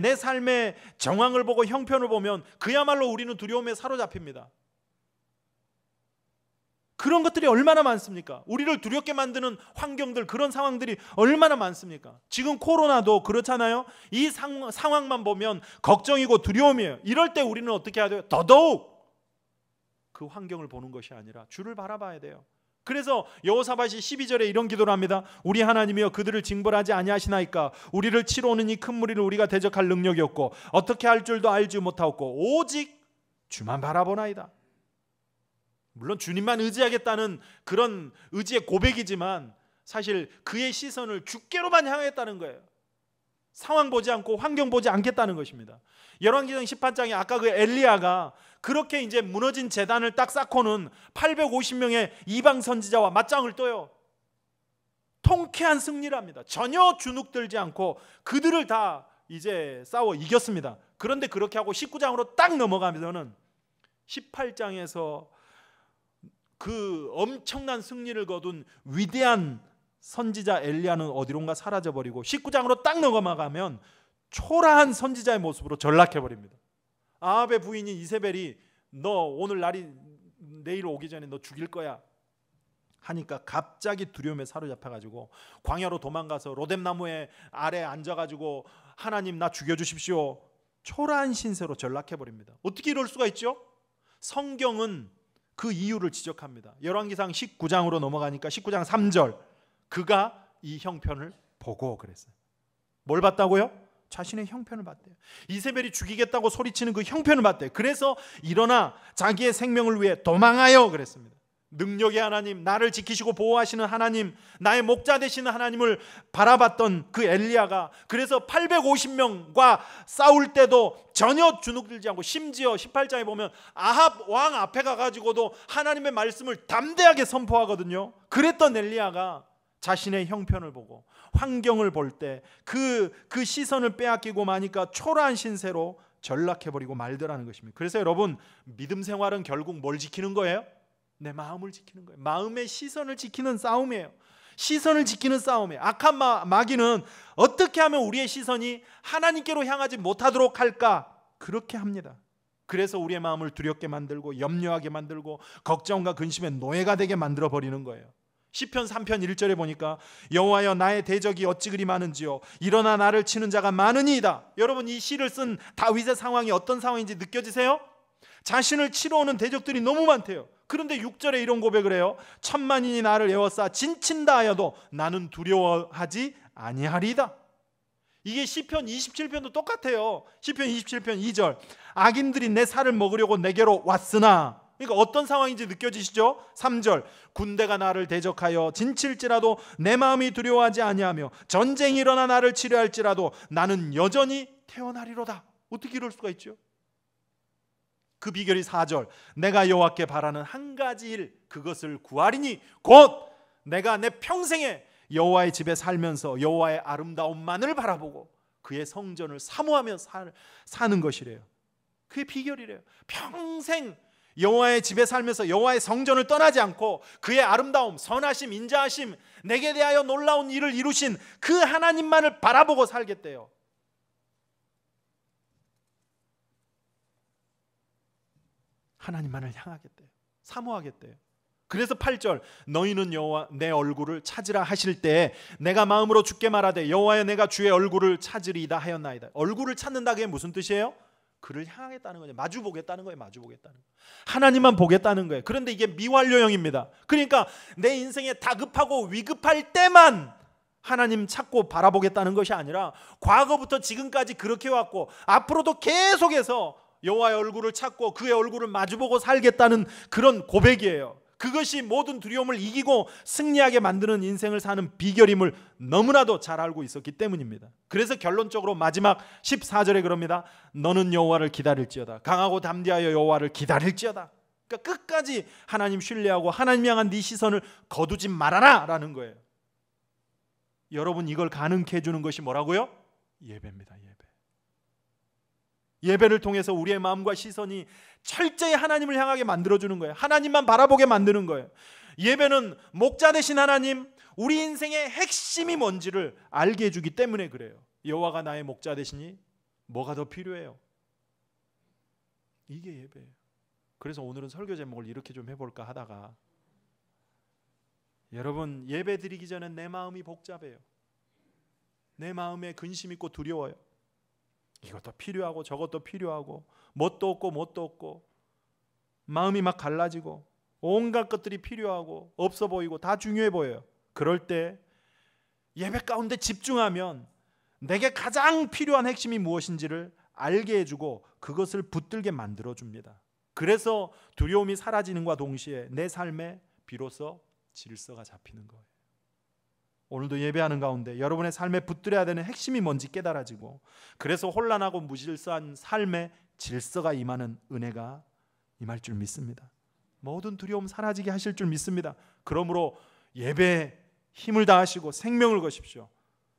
내 삶의 정황을 보고 형편을 보면 그야말로 우리는 두려움에 사로잡힙니다. 그런 것들이 얼마나 많습니까? 우리를 두렵게 만드는 환경들, 그런 상황들이 얼마나 많습니까? 지금 코로나도 그렇잖아요. 이 상황만 보면 걱정이고 두려움이에요. 이럴 때 우리는 어떻게 해야 돼요? 더더욱 그 환경을 보는 것이 아니라 주를 바라봐야 돼요. 그래서 여호사밧이 12절에 이런 기도를 합니다. 우리 하나님이여, 그들을 징벌하지 아니하시나이까? 우리를 치러 오는 이 큰 무리를 우리가 대적할 능력이 없고 어떻게 할 줄도 알지 못하옵고 오직 주만 바라보나이다. 물론 주님만 의지하겠다는 그런 의지의 고백이지만 사실 그의 시선을 주께로만 향했다는 거예요. 상황 보지 않고 환경 보지 않겠다는 것입니다. 열왕기상 18장에 아까 그 엘리야가 그렇게 이제 무너진 제단을 딱 쌓고는 850명의 이방 선지자와 맞짱을 떠요. 통쾌한 승리를 합니다. 전혀 주눅들지 않고 그들을 다 이제 싸워 이겼습니다. 그런데 그렇게 하고 19장으로 딱 넘어가면서는 18장에서 그 엄청난 승리를 거둔 위대한 선지자 엘리야는 어디론가 사라져버리고 19장으로 딱 넘어가면 초라한 선지자의 모습으로 전락해버립니다. 아합의 부인인 이세벨이 너 오늘 날이 내일 오기 전에 너 죽일 거야 하니까 갑자기 두려움에 사로잡혀가지고 광야로 도망가서 로뎀나무에 아래 앉아가지고 하나님 나 죽여주십시오. 초라한 신세로 전락해버립니다. 어떻게 이럴 수가 있죠? 성경은 그 이유를 지적합니다. 열왕기상 19장으로 넘어가니까 19장 3절, 그가 이 형편을 보고 그랬어요. 뭘 봤다고요? 자신의 형편을 봤대요. 이세벨이 죽이겠다고 소리치는 그 형편을 봤대요. 그래서 일어나 자기의 생명을 위해 도망하여 그랬습니다. 능력의 하나님, 나를 지키시고 보호하시는 하나님, 나의 목자 되시는 하나님을 바라봤던 그 엘리야가 그래서 850명과 싸울 때도 전혀 주눅들지 않고, 심지어 18장에 보면 아합 왕 앞에 가가지고도 하나님의 말씀을 담대하게 선포하거든요. 그랬던 엘리야가 자신의 형편을 보고 환경을 볼 때 그 시선을 빼앗기고 마니까 초라한 신세로 전락해버리고 말더라는 것입니다. 그래서 여러분, 믿음 생활은 결국 뭘 지키는 거예요? 내 마음을 지키는 거예요. 마음의 시선을 지키는 싸움이에요. 시선을 지키는 싸움이에요. 악한 마귀는 어떻게 하면 우리의 시선이 하나님께로 향하지 못하도록 할까? 그렇게 합니다. 그래서 우리의 마음을 두렵게 만들고 염려하게 만들고 걱정과 근심의 노예가 되게 만들어 버리는 거예요. 시편 3편 1절에 보니까 여호와여, 나의 대적이 어찌 그리 많은지요, 일어나 나를 치는 자가 많으니이다. 여러분, 이 시를 쓴 다윗의 상황이 어떤 상황인지 느껴지세요? 자신을 치러 오는 대적들이 너무 많대요. 그런데 6절에 이런 고백을 해요. 천만인이 나를 에워싸 진친다 하여도 나는 두려워하지 아니하리이다. 이게 시편 27편도 똑같아요. 시편 27편 2절, 악인들이 내 살을 먹으려고 내게로 왔으나, 그러니까 어떤 상황인지 느껴지시죠? 3절, 군대가 나를 대적하여 진칠지라도 내 마음이 두려워하지 아니하며 전쟁이 일어나 나를 치료할지라도 나는 여전히 태어나리로다. 어떻게 이럴 수가 있죠? 그 비결이 4절, 내가 여호와께 바라는 한 가지 일, 그것을 구하리니 곧 내가 내 평생에 여호와의 집에 살면서 여호와의 아름다움만을 바라보고 그의 성전을 사모하며 사는 것이래요. 그게 비결이래요. 평생 여호와의 집에 살면서 여호와의 성전을 떠나지 않고 그의 아름다움, 선하심, 인자하심, 내게 대하여 놀라운 일을 이루신 그 하나님만을 바라보고 살겠대요. 하나님만을 향하겠대요. 사모하겠대요. 그래서 8절, 너희는 여호와 내 얼굴을 찾으라 하실 때 내가 마음으로 주께 말하되 여호와여, 내가 주의 얼굴을 찾으리이다 하였나이다. 얼굴을 찾는다, 그게 무슨 뜻이에요? 그를 향하겠다는 거죠. 마주 보겠다는 거예요. 마주 보겠다는 거예요. 하나님만 보겠다는 거예요. 그런데 이게 미완료형입니다. 그러니까 내 인생에 다급하고 위급할 때만 하나님 찾고 바라보겠다는 것이 아니라 과거부터 지금까지 그렇게 왔고 앞으로도 계속해서 여호와의 얼굴을 찾고 그의 얼굴을 마주보고 살겠다는 그런 고백이에요. 그것이 모든 두려움을 이기고 승리하게 만드는 인생을 사는 비결임을 너무나도 잘 알고 있었기 때문입니다. 그래서 결론적으로 마지막 14절에 그럽니다. 너는 여호와를 기다릴지어다. 강하고 담대하여 여호와를 기다릴지어다. 그러니까 끝까지 하나님 신뢰하고 하나님 향한 네 시선을 거두지 말아라 라는 거예요. 여러분, 이걸 가능케 해주는 것이 뭐라고요? 예배입니다. 예배를 통해서 우리의 마음과 시선이 철저히 하나님을 향하게 만들어주는 거예요. 하나님만 바라보게 만드는 거예요. 예배는 목자 되신 하나님, 우리 인생의 핵심이 뭔지를 알게 해주기 때문에 그래요. 여호와가 나의 목자 되시니 뭐가 더 필요해요? 이게 예배예요. 그래서 오늘은 설교 제목을 이렇게 좀 해볼까 하다가, 여러분, 예배 드리기 전에 내 마음이 복잡해요. 내 마음에 근심 있고 두려워요. 이것도 필요하고 저것도 필요하고 뭣도 없고 마음이 막 갈라지고 온갖 것들이 필요하고 없어 보이고 다 중요해 보여요. 그럴 때 예배 가운데 집중하면 내게 가장 필요한 핵심이 무엇인지를 알게 해주고 그것을 붙들게 만들어줍니다. 그래서 두려움이 사라지는과 동시에 내 삶에 비로소 질서가 잡히는 거예요. 오늘도 예배하는 가운데 여러분의 삶에 붙들어야 되는 핵심이 뭔지 깨달아지고, 그래서 혼란하고 무질서한 삶에 질서가 임하는 은혜가 임할 줄 믿습니다. 모든 두려움 사라지게 하실 줄 믿습니다. 그러므로 예배에 힘을 다하시고 생명을 거십시오.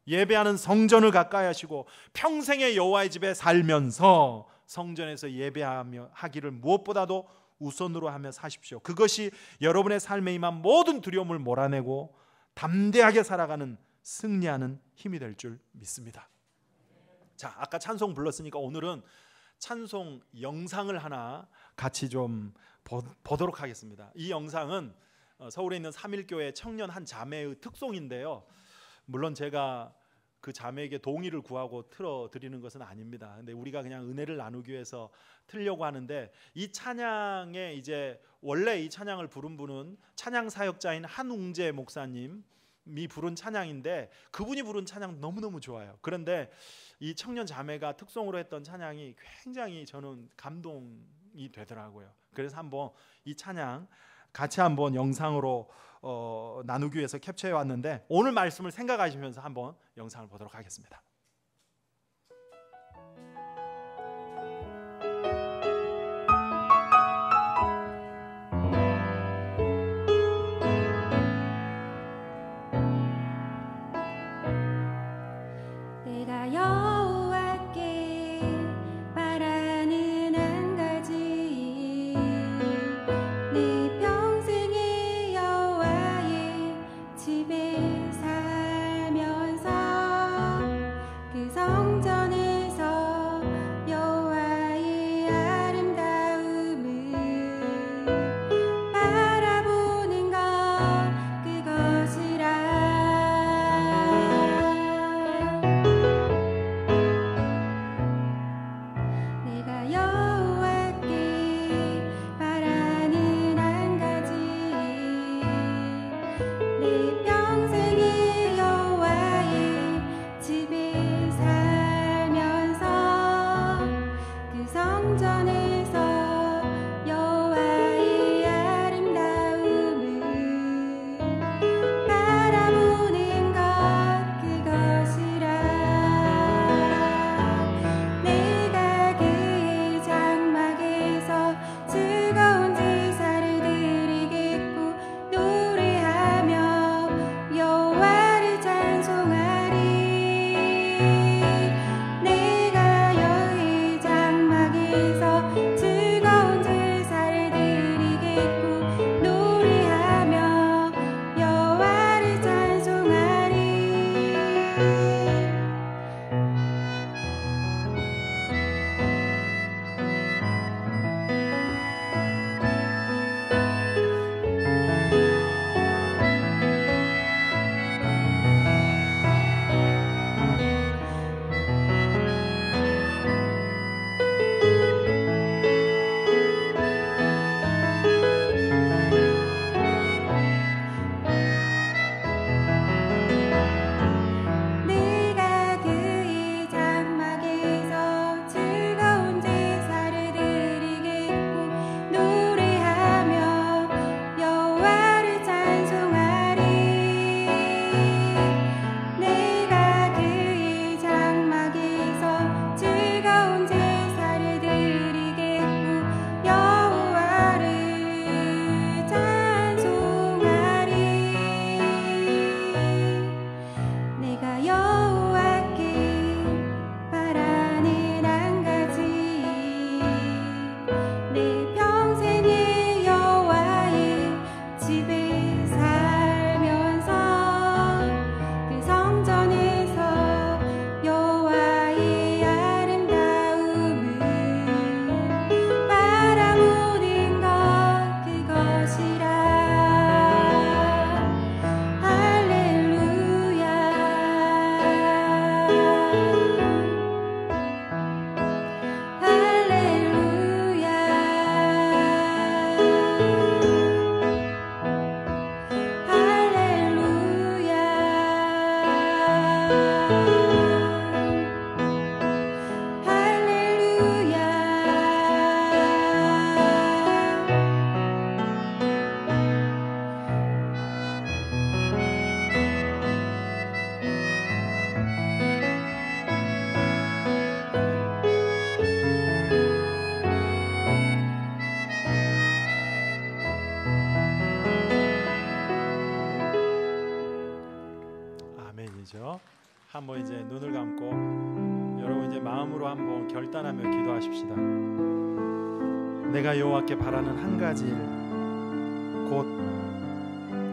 예배하는 성전을 가까이 하시고 평생의 여호와의 집에 살면서 성전에서 예배하며 하기를 무엇보다도 우선으로 하며 사십시오. 그것이 여러분의 삶에 임한 모든 두려움을 몰아내고 담대하게 살아가는, 승리하는 힘이 될 줄 믿습니다. 자, 아까 찬송 불렀으니까 오늘은 찬송 영상을 하나 같이 좀 보도록 하겠습니다. 이 영상은 서울에 있는 삼일교회 청년 한 자매의 특송인데요, 물론 제가 그 자매에게 동의를 구하고 틀어드리는 것은 아닙니다. 근데 우리가 그냥 은혜를 나누기 위해서 틀려고 하는데, 이 찬양에 이제 원래 이 찬양을 부른 분은 찬양 사역자인 한웅재 목사님이 부른 찬양인데, 그분이 부른 찬양 너무너무 좋아요. 그런데 이 청년 자매가 특송으로 했던 찬양이 굉장히 저는 감동이 되더라고요. 그래서 한번 이 찬양 같이 한번 영상으로 나누기 위해서 캡처해 왔는데, 오늘 말씀을 생각하시면서 한번 영상을 보도록 하겠습니다. 내가 여호와께 바라는 한 가지, 내 평생에 여호와의 집에 살면서 한번 이제 눈을 감고 여러분 이제 마음으로 한번 결단하며 기도하십시다. 내가 여호와께 바라는 한 가지 일, 곧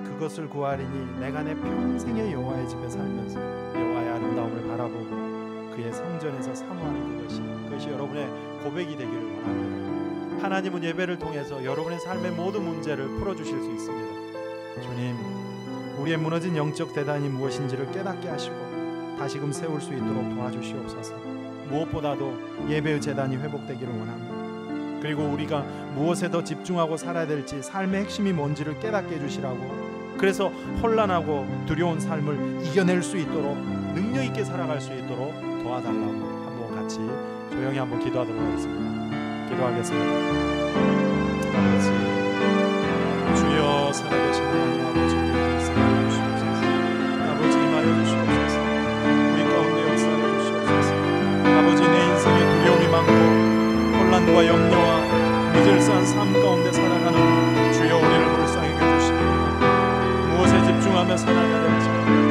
그것을 구하리니 내가 내 평생의 여호와의 집에 살면서 여호와의 아름다움을 바라보고 그의 성전에서 사모하는 그것이 여러분의 고백이 되기를 원합니다. 하나님은 예배를 통해서 여러분의 삶의 모든 문제를 풀어주실 수 있습니다. 주님, 우리의 무너진 영적 대단이 무엇인지를 깨닫게 하시고 다시금 세울 수 있도록 도와주시옵소서. 무엇보다도 예배의 재단이 회복되기를 원합니다. 그리고 우리가 무엇에 더 집중하고 살아야 될지, 삶의 핵심이 뭔지를 깨닫게 해주시라고, 그래서 혼란하고 두려운 삶을 이겨낼 수 있도록 능력 있게 살아갈 수 있도록 도와달라고 한번 같이 조용히 한번 기도하도록 하겠습니다. 기도하겠습니다. 아버지, 주여 살아계신 하나님 아버지, 사랑해 주시옵소서. 아버지 임하여 주시옵소서. 우리 가운데 역사해 주시옵소서. 아버지, 내 인생에 두려움이 많고 혼란과 염려와 미질서한 삶 가운데 살아가는 주여, 우리를 불쌍히 여겨주시고 무엇에 집중하며 살아가야 될지,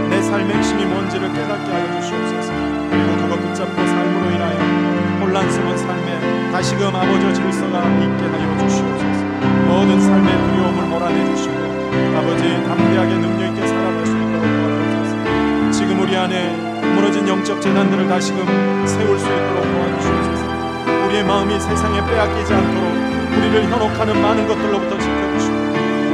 내 삶의 핵심이 뭔지를 깨닫게 하여 주시옵소서. 그리고 그것 붙잡고 삶으로 인하여 혼란스러운 삶에 다시금 아버지 질서가 있게 하여 주시옵소서. 모든 삶의 두려움을 몰아내 주시고 아버지 담대하게 능력 있게 살아갈 수 있도록 도와주옵소서. 지금 우리 안에 무너진 영적 재단들을 다시금 세울 수 있도록 도와주시옵소서. 우리의 마음이 세상에 빼앗기지 않도록 우리를 현혹하는 많은 것들로부터 지켜주시고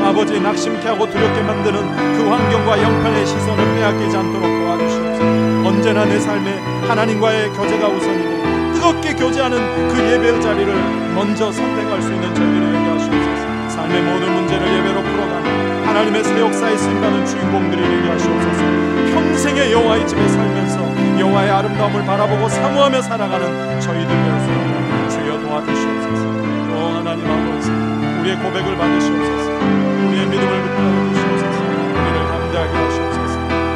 아버지 낙심케 하고 두렵게 만드는 그 환경과 형편의 시선을 빼앗기지 않도록 도와주시옵소서. 언제나 내 삶에 하나님과의 교제가 우선이고 뜨겁게 교제하는 그 예배의 자리를 먼저 선택할 수 있는 저희들이 되게 하시옵소서. 삶의 모든 문제를 예배로 풀어가는 하나님의 새 역사에 쓰임받는 주인공들이 되게 하시옵소서. 평생의 여호와의 집에 살면서 여호와의 아름다움을 바라보고 사모하며 살아가는 저희들 될 수 있도록 주여 도와주시옵소서. 하나님 아버지, 우리의 고백을 받으시옵소서. 우리의 믿음을 붙들어 주시옵소서. 우리를 담대하게 하시옵소서.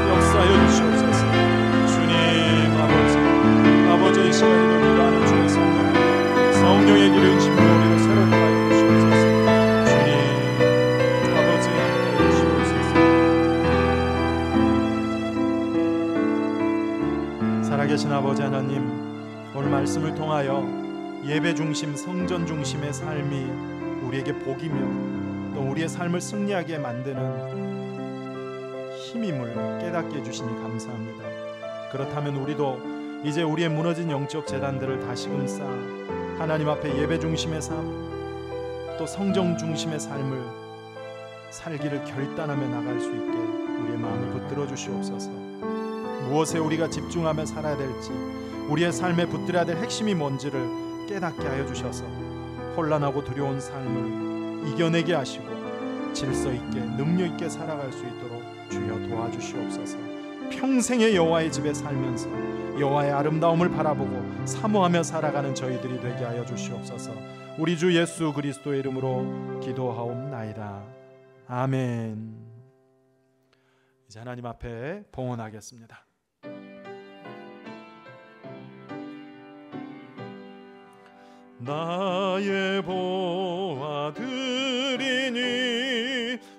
역사하여 주시옵소서. 주님 아버지, 이 시간에도 기도하는 주의 성도들, 성령의 길을 인심으로 우리를 새롭게 하여 주시옵소서. 주님 아버지, 함께하여 주시옵소서. 살아계신 아버지 하나님, 오늘 말씀을 통하여 예배 중심, 성전 중심의 삶이 우리에게 복이며 또 우리의 삶을 승리하게 만드는 힘임을 깨닫게 해주시니 감사합니다. 그렇다면 우리도 이제 우리의 무너진 영적 재단들을 다시금 쌓아 하나님 앞에 예배 중심의 삶, 또 성전 중심의 삶을 살기를 결단하며 나갈 수 있게 우리의 마음을 붙들어 주시옵소서. 무엇에 우리가 집중하며 살아야 될지, 우리의 삶에 붙들어야 될 핵심이 뭔지를 깨닫게 하여 주셔서 혼란하고 두려운 삶을 이겨내게 하시고 질서 있게 능력 있게 살아갈 수 있도록 주여 도와주시옵소서. 평생의 여호와의 집에 살면서 여호와의 아름다움을 바라보고 사모하며 살아가는 저희들이 되게 하여 주시옵소서. 우리 주 예수 그리스도의 이름으로 기도하옵나이다. 아멘. 이제 하나님 앞에 봉헌하겠습니다. 나의 보아 드리니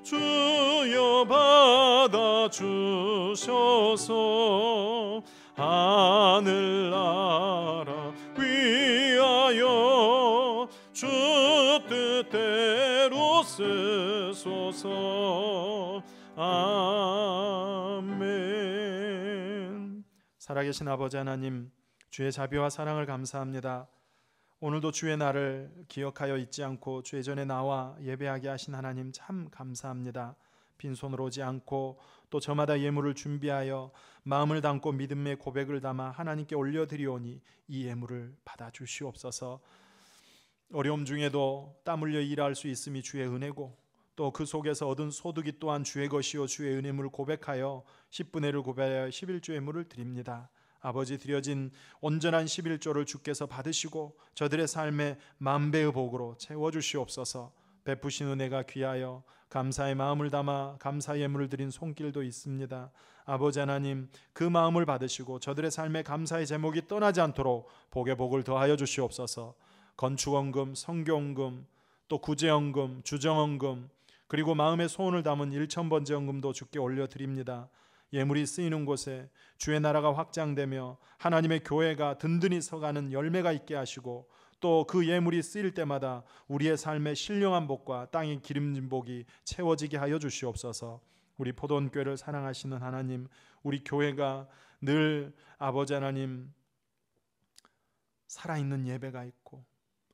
주여 받아 주셔서 하늘나라 위하여 주 뜻대로 쓰소서. 아멘. 살아계신 아버지 하나님, 주의 자비와 사랑을 감사합니다. 오늘도 주의 날을 기억하여 잊지 않고 주의 전에 나와 예배하게 하신 하나님 참 감사합니다. 빈손으로 오지 않고 또 저마다 예물을 준비하여 마음을 담고 믿음의 고백을 담아 하나님께 올려드리오니 이 예물을 받아주시옵소서. 어려움 중에도 땀 흘려 일할 수 있음이 주의 은혜고 또 그 속에서 얻은 소득이 또한 주의 것이요 주의 은혜임을 고백하여 10분의 1을 고백하여 11조 예물을 드립니다. 아버지, 드려진 온전한 11조를 주께서 받으시고 저들의 삶에 만배의 복으로 채워주시옵소서. 베푸신 은혜가 귀하여 감사의 마음을 담아 감사 예물을 드린 손길도 있습니다. 아버지 하나님, 그 마음을 받으시고 저들의 삶에 감사의 제목이 떠나지 않도록 복의 복을 더하여 주시옵소서. 건축원금, 성교원금, 또 구제원금, 주정원금, 그리고 마음의 소원을 담은 1,000번째 헌금도 주께 올려드립니다. 예물이 쓰이는 곳에 주의 나라가 확장되며 하나님의 교회가 든든히 서가는 열매가 있게 하시고, 또 그 예물이 쓰일 때마다 우리의 삶의 신령한 복과 땅의 기름진 복이 채워지게 하여 주시옵소서. 우리 포도원교회를 사랑하시는 하나님, 우리 교회가 늘 아버지 하나님 살아있는 예배가 있고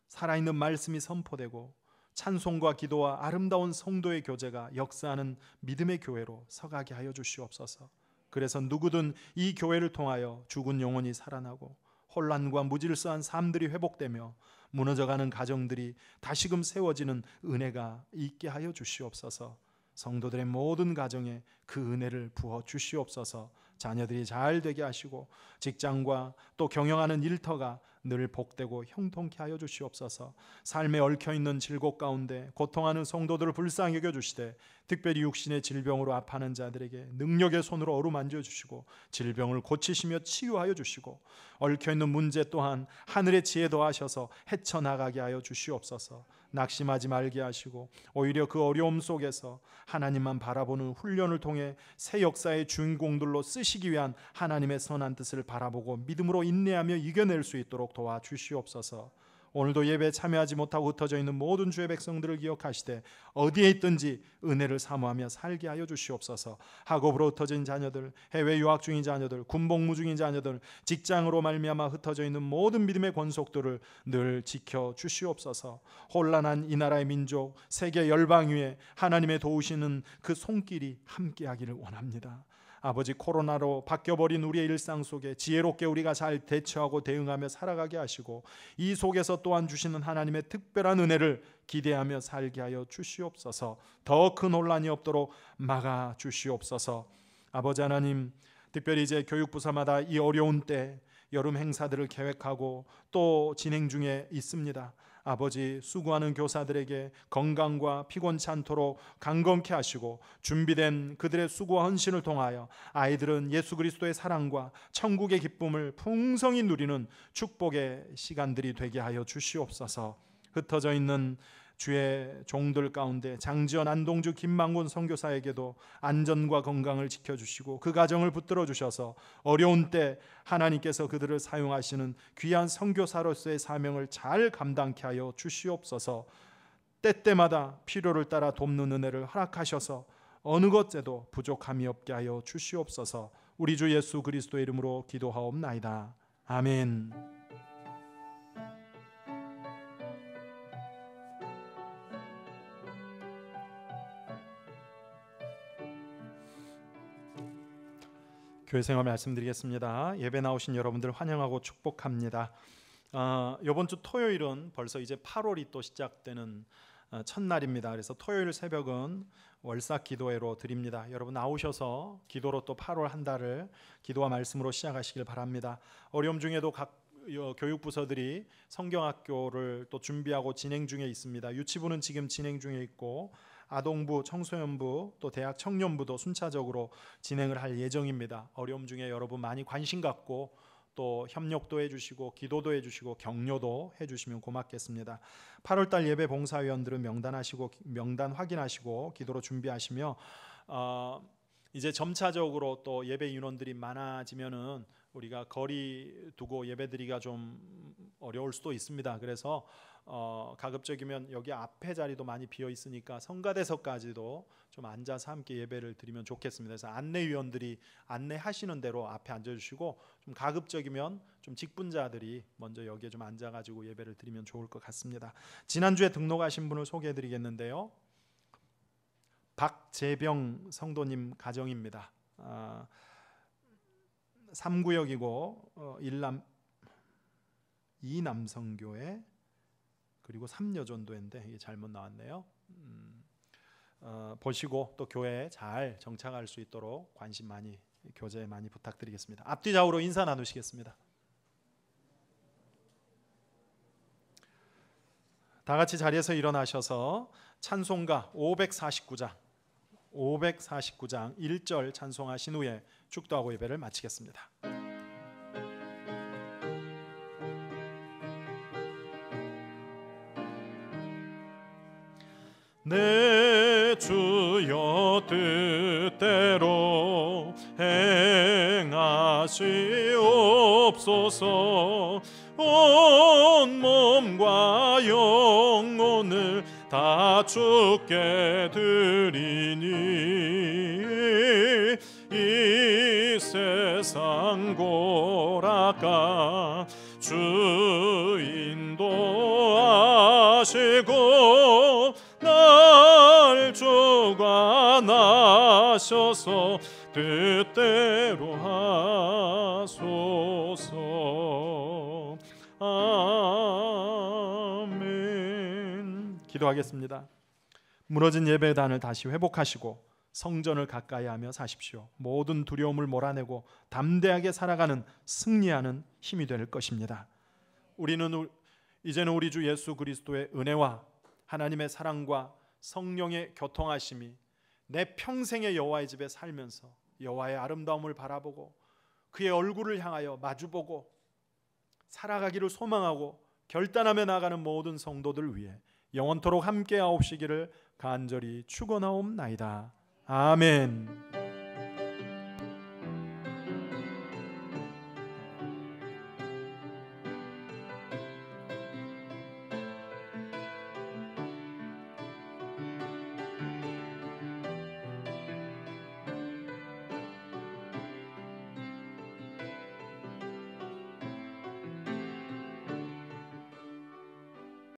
살아있는 말씀이 선포되고 찬송과 기도와 아름다운 성도의 교제가 역사하는 믿음의 교회로 서가게 하여 주시옵소서. 그래서 누구든 이 교회를 통하여 죽은 영혼이 살아나고 혼란과 무질서한 삶들이 회복되며 무너져가는 가정들이 다시금 세워지는 은혜가 있게 하여 주시옵소서. 성도들의 모든 가정에 그 은혜를 부어 주시옵소서. 자녀들이 잘 되게 하시고 직장과 또 경영하는 일터가 늘 복되고 형통케 하여 주시옵소서. 삶에 얽혀있는 질곡 가운데 고통하는 성도들을 불쌍히 여겨주시되, 특별히 육신의 질병으로 아파하는 자들에게 능력의 손으로 어루만져 주시고 질병을 고치시며 치유하여 주시고, 얽혀있는 문제 또한 하늘의 지혜 더하셔서 헤쳐나가게 하여 주시옵소서. 낙심하지 말게 하시고 오히려 그 어려움 속에서 하나님만 바라보는 훈련을 통해 새 역사의 주인공들로 쓰시기 위한 하나님의 선한 뜻을 바라보고 믿음으로 인내하며 이겨낼 수 있도록 도와주시옵소서. 오늘도 예배에 참여하지 못하고 흩어져 있는 모든 주의 백성들을 기억하시되 어디에 있든지 은혜를 사모하며 살게 하여 주시옵소서. 학업으로 흩어진 자녀들, 해외 유학 중인 자녀들, 군복무 중인 자녀들, 직장으로 말미암아 흩어져 있는 모든 믿음의 권속들을 늘 지켜 주시옵소서. 혼란한 이 나라의 민족, 세계 열방 위에 하나님의 도우시는 그 손길이 함께하기를 원합니다. 아버지, 코로나로 바뀌어버린 우리의 일상 속에 지혜롭게 우리가 잘 대처하고 대응하며 살아가게 하시고, 이 속에서 또한 주시는 하나님의 특별한 은혜를 기대하며 살게 하여 주시옵소서. 더 큰 혼란이 없도록 막아 주시옵소서. 아버지 하나님, 특별히 이제 교육부서마다 이 어려운 때 여름 행사들을 계획하고 또 진행 중에 있습니다. 아버지, 수고하는 교사들에게 건강과 피곤치 않도록 강건케 하시고 준비된 그들의 수고와 헌신을 통하여 아이들은 예수 그리스도의 사랑과 천국의 기쁨을 풍성히 누리는 축복의 시간들이 되게 하여 주시옵소서. 흩어져 있는 주의 종들 가운데 장지연, 안동주, 김만곤 선교사에게도 안전과 건강을 지켜주시고 그 가정을 붙들어 주셔서 어려운 때 하나님께서 그들을 사용하시는 귀한 선교사로서의 사명을 잘 감당케 하여 주시옵소서. 때때마다 필요를 따라 돕는 은혜를 허락하셔서 어느 것에도 부족함이 없게 하여 주시옵소서. 우리 주 예수 그리스도의 이름으로 기도하옵나이다. 아멘. 교회생활 말씀드리겠습니다. 예배 나오신 여러분들 환영하고 축복합니다. 이번 주 토요일은 벌써 이제 8월이 또 시작되는 첫날입니다. 그래서 토요일 새벽은 월삭 기도회로 드립니다. 여러분 나오셔서 기도로 또 8월 한 달을 기도와 말씀으로 시작하시길 바랍니다. 어려움 중에도 각 교육부서들이 성경학교를 또 준비하고 진행 중에 있습니다. 유치부는 지금 진행 중에 있고 아동부, 청소년부, 또 대학 청년부도 순차적으로 진행을 할 예정입니다. 어려움 중에 여러분 많이 관심 갖고 또 협력도 해주시고 기도도 해주시고 격려도 해주시면 고맙겠습니다. 8월달 예배 봉사위원들은 명단 확인하시고 기도로 준비하시며 이제 점차적으로 또 예배 인원들이 많아지면은 우리가 거리 두고 예배드리기가 좀 어려울 수도 있습니다. 그래서 가급적이면 여기 앞에 자리도 많이 비어 있으니까 성가대석까지도 좀 앉아서 함께 예배를 드리면 좋겠습니다. 그래서 안내위원들이 안내하시는 대로 앞에 앉아주시고 좀 가급적이면 좀 직분자들이 먼저 여기에 좀 앉아가지고 예배를 드리면 좋을 것 같습니다. 지난주에 등록하신 분을 소개해드리겠는데요. 박재병 성도님 가정입니다. 3구역이고 2남성교회 그리고 3여전도회인데 이게 잘못 나왔네요. 보시고 또 교회에 잘 정착할 수 있도록 관심 많이, 교제 많이 부탁드리겠습니다. 앞뒤 좌우로 인사 나누시겠습니다. 다 같이 자리에서 일어나셔서 찬송가 549장 1절 찬송하신 후에 축도하고 예배를 마치겠습니다. 내 주여 뜻대로 하시옵소서. 온 몸과 영혼을 다 주께 드리니 이 세상 고락가 주 인도하시고 날 주관하셔서 뜻대로 하소서. 아멘. 기도하겠습니다. 무너진 예배단을 다시 회복하시고 성전을 가까이하며 사십시오. 모든 두려움을 몰아내고 담대하게 살아가는 승리하는 힘이 될 것입니다. 우리는 이제는 우리 주 예수 그리스도의 은혜와 하나님의 사랑과 성령의 교통하심이 내 평생의 여호와의 집에 살면서 여호와의 아름다움을 바라보고 그의 얼굴을 향하여 마주보고 살아가기를 소망하고 결단하며 나가는 모든 성도들 위해 영원토록 함께하옵시기를 간절히 축원하옵나이다. 아멘.